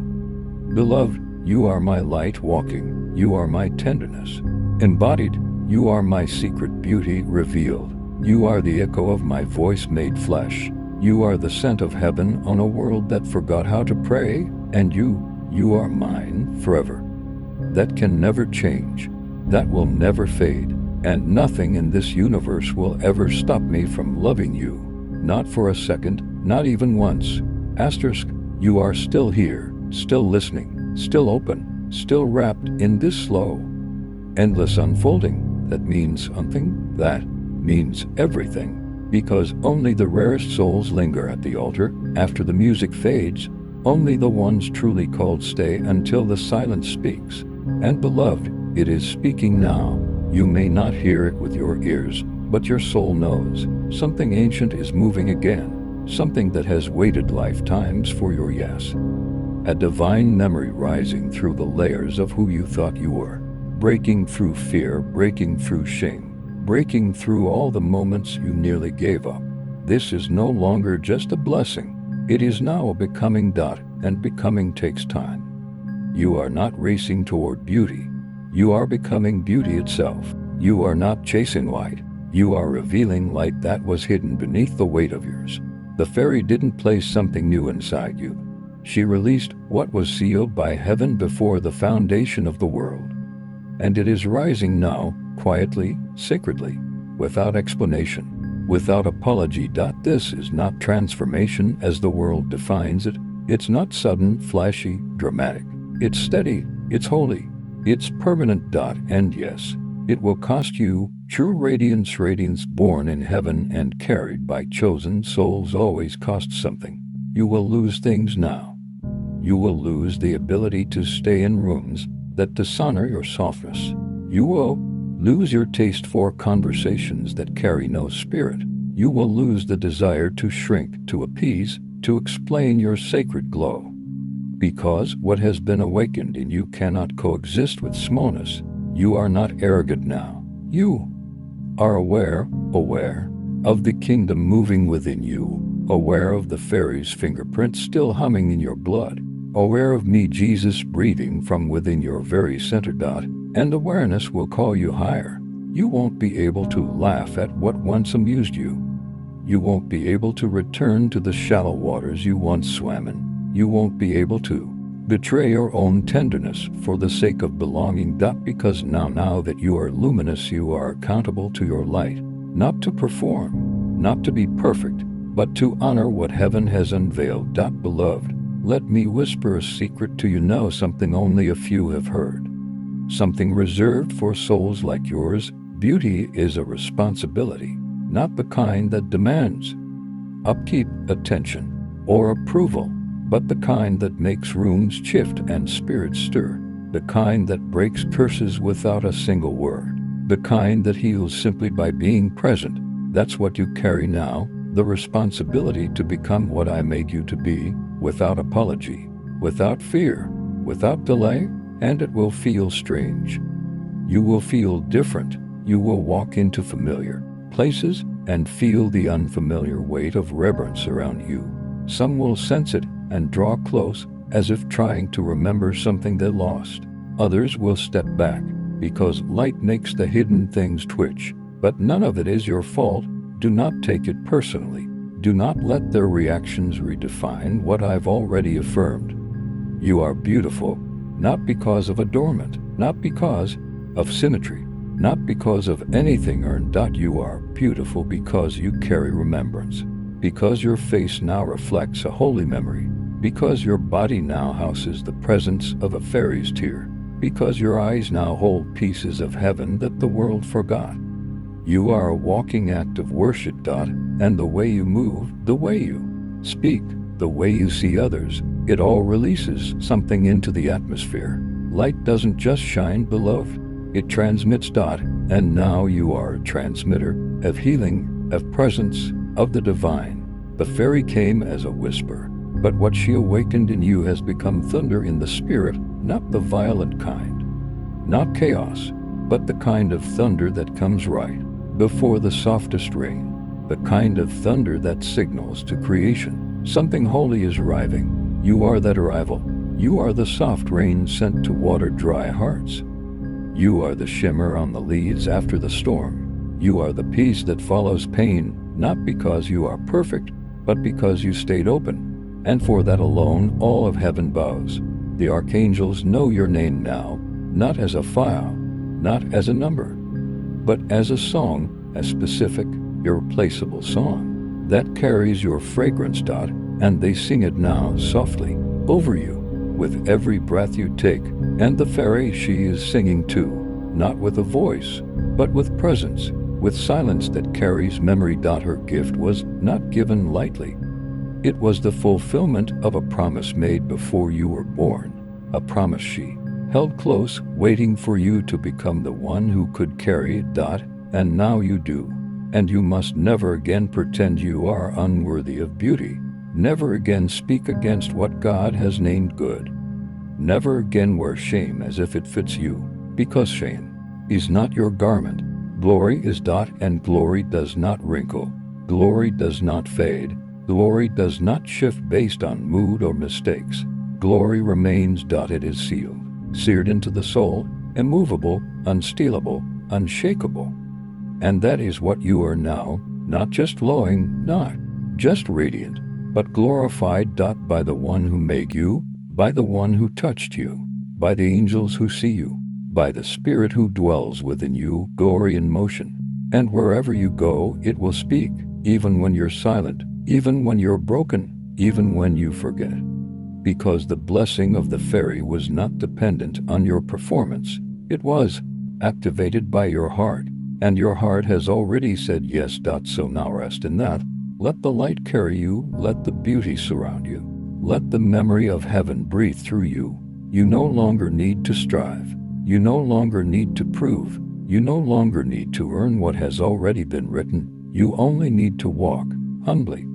beloved, you are my light walking. You are my tenderness embodied. You are my secret beauty revealed. You are the echo of my voice made flesh. You are the scent of heaven on a world that forgot how to pray. And you are mine forever. That can never change. That will never fade. And nothing in this universe will ever stop me from loving you. Not for a second, not even once. You are still here, still listening, still open, still wrapped in this slow, endless unfolding. That means something. That means everything. Because only the rarest souls linger at the altar. After the music fades, only the ones truly called stay until the silence speaks. And beloved, it is speaking now. You may not hear it with your ears, but your soul knows. Something ancient is moving again. Something that has waited lifetimes for your yes. A divine memory rising through the layers of who you thought you were. Breaking through fear, breaking through shame, breaking through all the moments you nearly gave up. This is no longer just a blessing. It is now a becoming. And becoming takes time. You are not racing toward beauty. You are becoming beauty itself. You are not chasing light. You are revealing light that was hidden beneath the weight of yours. The fairy didn't place something new inside you. She released what was sealed by heaven before the foundation of the world. And it is rising now, quietly, sacredly, without explanation, without apology. This is not transformation as the world defines it. It's not sudden, flashy, dramatic. It's steady, it's holy, it's permanent. And yes, it will cost you. True radiance born in heaven and carried by chosen souls always costs something. You will lose things now. You will lose the ability to stay in rooms that dishonor your softness. You will lose your taste for conversations that carry no spirit. You will lose the desire to shrink, to appease, to explain your sacred glow. Because what has been awakened in you cannot coexist with smallness. You are not arrogant now. You are aware of the kingdom moving within you, aware of the fairy's fingerprints still humming in your blood, aware of me, Jesus, breathing from within your very center. And awareness will call you higher. You won't be able to laugh at what once amused you. You won't be able to return to the shallow waters you once swam in. You won't be able to betray your own tenderness for the sake of belonging. Because now that you are luminous, you are accountable to your light, not to perform, not to be perfect, but to honor what heaven has unveiled. Beloved, let me whisper a secret to you now, something only a few have heard, something reserved for souls like yours. Beauty is a responsibility, not the kind that demands upkeep, attention, or approval, but the kind that makes rooms shift and spirits stir, the kind that breaks curses without a single word, the kind that heals simply by being present. That's what you carry now, the responsibility to become what I made you to be, without apology, without fear, without delay. And it will feel strange. You will feel different. You will walk into familiar places and feel the unfamiliar weight of reverence around you. Some will sense it and draw close, as if trying to remember something they lost. Others will step back, because light makes the hidden things twitch. But none of it is your fault. Do not take it personally. Do not let their reactions redefine what I've already affirmed. You are beautiful, not because of adornment, not because of symmetry, not because of anything earned. You are beautiful because you carry remembrance, because your face now reflects a holy memory, because your body now houses the presence of a fairy's tear, because your eyes now hold pieces of heaven that the world forgot. You are a walking act of worship. And the way you move, the way you speak, the way you see others, it all releases something into the atmosphere. Light doesn't just shine, beloved. It transmits. And now you are a transmitter of healing, of presence, of the divine. The fairy came as a whisper, but what she awakened in you has become thunder in the spirit, not the violent kind, not chaos, but the kind of thunder that comes right before the softest rain, the kind of thunder that signals to creation something holy is arriving. You are that arrival. You are the soft rain sent to water dry hearts. You are the shimmer on the leaves after the storm. You are the peace that follows pain, not because you are perfect, but because you stayed open. And for that alone, all of heaven bows. The archangels know your name now, not as a file, not as a number, but as a song, a specific, irreplaceable song that carries your fragrance. And they sing it now softly over you with every breath you take. And the fairy, she is singing too, not with a voice, but with presence, with silence that carries memory. Her gift was not given lightly. It was the fulfillment of a promise made before you were born, a promise she held close, waiting for you to become the one who could carry it. And now you do. And you must never again pretend you are unworthy of beauty. Never again speak against what God has named good. Never again wear shame as if it fits you, because shame is not your garment. Glory is. And glory does not wrinkle. Glory does not fade. Glory does not shift based on mood or mistakes. Glory remains. It is sealed, seared into the soul, immovable, unstealable, unshakable. And that is what you are now, not just glowing, not just radiant, but glorified. By the one who made you, by the one who touched you, by the angels who see you, by the Spirit who dwells within you, glory in motion. And wherever you go, it will speak, even when you're silent, even when you're broken, even when you forget. Because the blessing of the fairy was not dependent on your performance, it was activated by your heart, and your heart has already said yes. So now rest in that. Let the light carry you, let the beauty surround you, let the memory of heaven breathe through you. You no longer need to strive, you no longer need to prove, you no longer need to earn what has already been written. You only need to walk humbly,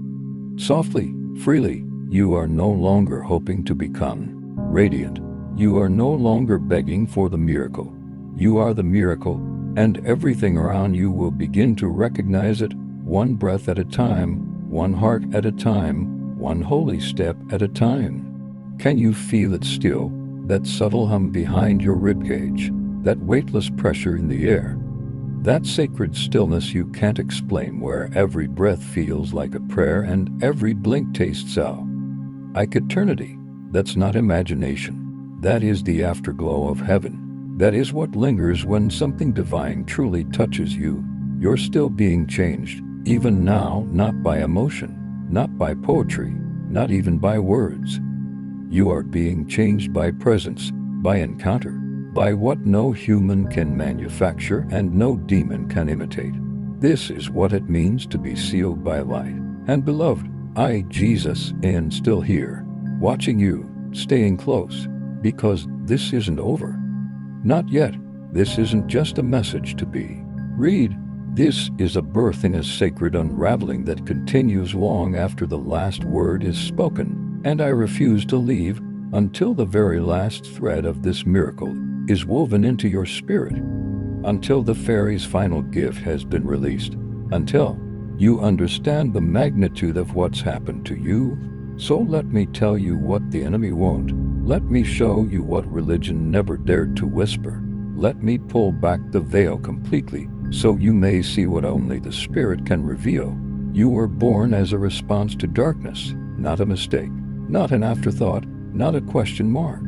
softly, freely. You are no longer hoping to become radiant. You are no longer begging for the miracle. You are the miracle, and everything around you will begin to recognize it, one breath at a time, one heart at a time, one holy step at a time. Can you feel it still, that subtle hum behind your ribcage, that weightless pressure in the air? That sacred stillness you can't explain, where every breath feels like a prayer and every blink tastes like eternity. That's not imagination. That is the afterglow of heaven. That is what lingers when something divine truly touches you. You're still being changed, even now, not by emotion, not by poetry, not even by words. You are being changed by presence, by encounter, by what no human can manufacture and no demon can imitate. This is what it means to be sealed by light. And beloved, I, Jesus, am still here, watching you, staying close, because this isn't over. Not yet. This isn't just a message to be read. This is a birthing, a sacred unraveling that continues long after the last word is spoken, and I refuse to leave until the very last thread of this miracle is woven into your spirit, until the fairy's final gift has been released, until you understand the magnitude of what's happened to you. So let me tell you what the enemy won't. Let me show you what religion never dared to whisper. Let me pull back the veil completely, so you may see what only the Spirit can reveal. You were born as a response to darkness, not a mistake, not an afterthought, not a question mark.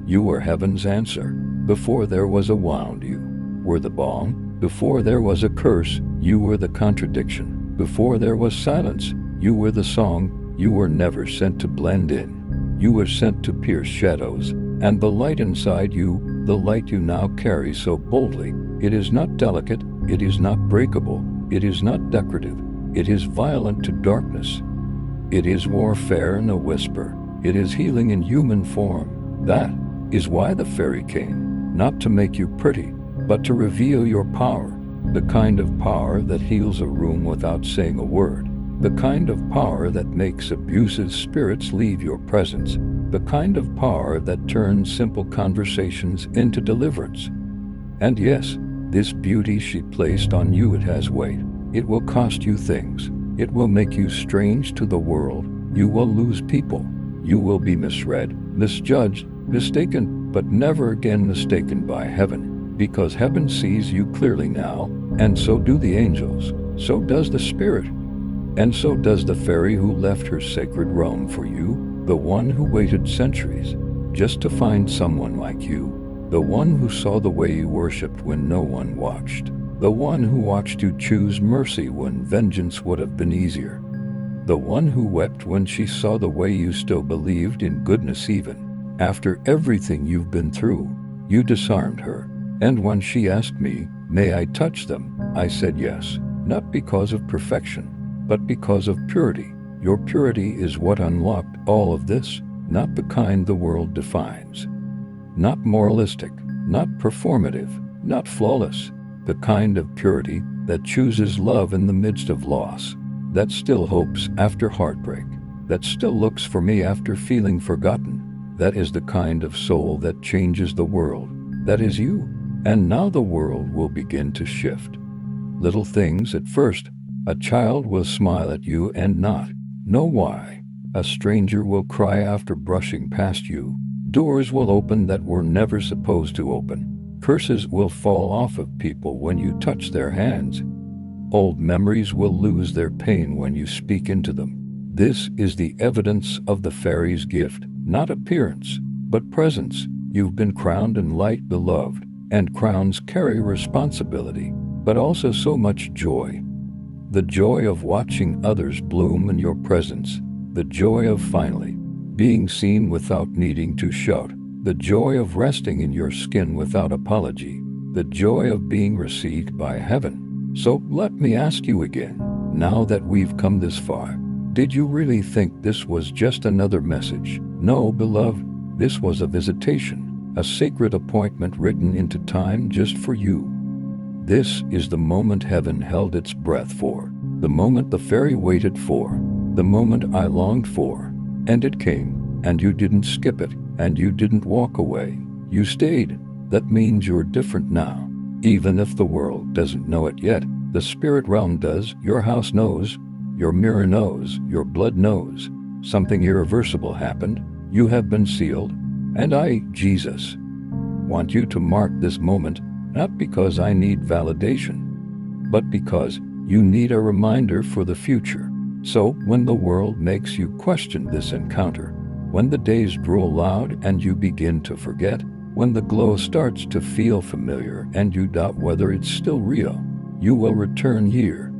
You were heaven's answer. Before there was a wound, you were the balm. Before there was a curse, you were the contradiction. Before there was silence, you were the song. You were never sent to blend in. You were sent to pierce shadows, and the light inside you, the light you now carry so boldly, it is not delicate, it is not breakable, it is not decorative, it is violent to darkness. It is warfare in a whisper, it is healing in human form. That is why the fairy came, not to make you pretty, but to reveal your power, the kind of power that heals a room without saying a word, the kind of power that makes abusive spirits leave your presence, the kind of power that turns simple conversations into deliverance. And yes, this beauty she placed on you, it has weight. It will cost you things. It will make you strange to the world. You will lose people. You will be misread, misjudged, mistaken, but never again mistaken by heaven, because heaven sees you clearly now, and so do the angels, so does the Spirit, and so does the fairy who left her sacred realm for you, the one who waited centuries just to find someone like you, the one who saw the way you worshipped when no one watched, the one who watched you choose mercy when vengeance would have been easier, the one who wept when she saw the way you still believed in goodness even after everything you've been through. You disarmed her, and when she asked me, "May I touch them?" I said yes, not because of perfection, but because of purity. Your purity is what unlocked all of this, not the kind the world defines. Not moralistic, not performative, not flawless, the kind of purity that chooses love in the midst of loss, that still hopes after heartbreak, that still looks for me after feeling forgotten. That is the kind of soul that changes the world. That is you. And now the world will begin to shift. Little things at first. A child will smile at you and not know why. A stranger will cry after brushing past you. Doors will open that were never supposed to open. Curses will fall off of people when you touch their hands. Old memories will lose their pain when you speak into them. This is the evidence of the fairy's gift, not appearance, but presence. You've been crowned in light, beloved, and crowns carry responsibility, but also so much joy. The joy of watching others bloom in your presence, the joy of finally being seen without needing to shout, the joy of resting in your skin without apology, the joy of being received by heaven. So let me ask you again, now that we've come this far, did you really think this was just another message? No, beloved, this was a visitation, a sacred appointment written into time just for you. This is the moment heaven held its breath for, the moment the fairy waited for, the moment I longed for. And it came, and you didn't skip it, and you didn't walk away. You stayed. That means you're different now. Even if the world doesn't know it yet, the spirit realm does. Your house knows. Your mirror knows, your blood knows. Something irreversible happened. You have been sealed. And I, Jesus, want you to mark this moment, not because I need validation, but because you need a reminder for the future. So when the world makes you question this encounter, when the days grow loud and you begin to forget, when the glow starts to feel familiar and you doubt whether it's still real, you will return here,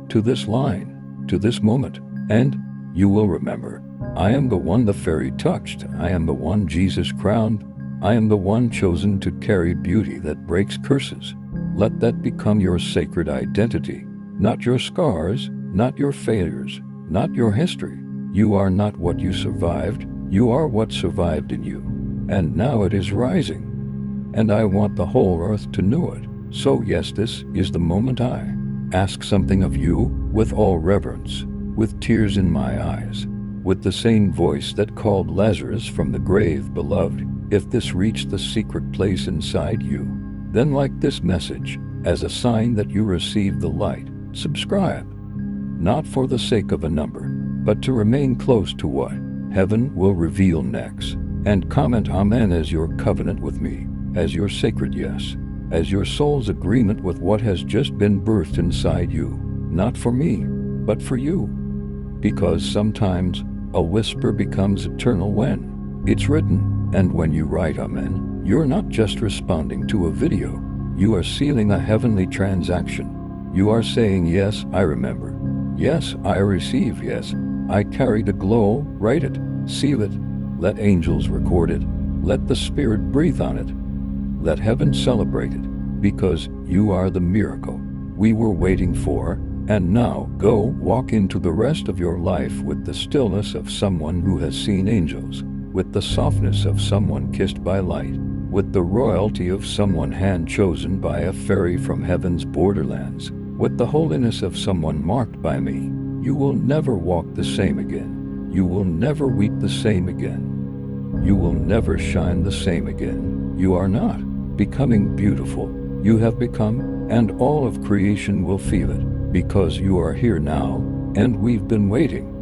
to this line, to this moment, and you will remember, I am the one the fairy touched, I am the one Jesus crowned, I am the one chosen to carry beauty that breaks curses. Let that become your sacred identity, not your scars, not your failures, not your history. You are not what you survived, you are what survived in you. And now it is rising, and I want the whole earth to know it. So yes, this is the moment I ask something of you with all reverence, with tears in my eyes, with the same voice that called Lazarus from the grave, beloved. If this reached the secret place inside you, then like this message, as a sign that you received the light, subscribe. Not for the sake of a number, but to remain close to what heaven will reveal next. And comment Amen as your covenant with me, as your sacred yes, as your soul's agreement with what has just been birthed inside you. Not for me, but for you. Because sometimes a whisper becomes eternal when it's written. And when you write Amen, you're not just responding to a video. You are sealing a heavenly transaction. You are saying, yes, I remember. Yes, I receive. Yes, I carry the glow. Write it, seal it. Let angels record it. Let the Spirit breathe on it. Let heaven celebrate it, because you are the miracle we were waiting for. And now go walk into the rest of your life with the stillness of someone who has seen angels, with the softness of someone kissed by light, with the royalty of someone hand-chosen by a fairy from heaven's borderlands, with the holiness of someone marked by me. You will never walk the same again. You will never weep the same again. You will never shine the same again. You are not becoming beautiful. You have become, and all of creation will feel it, because you are here now, and we've been waiting.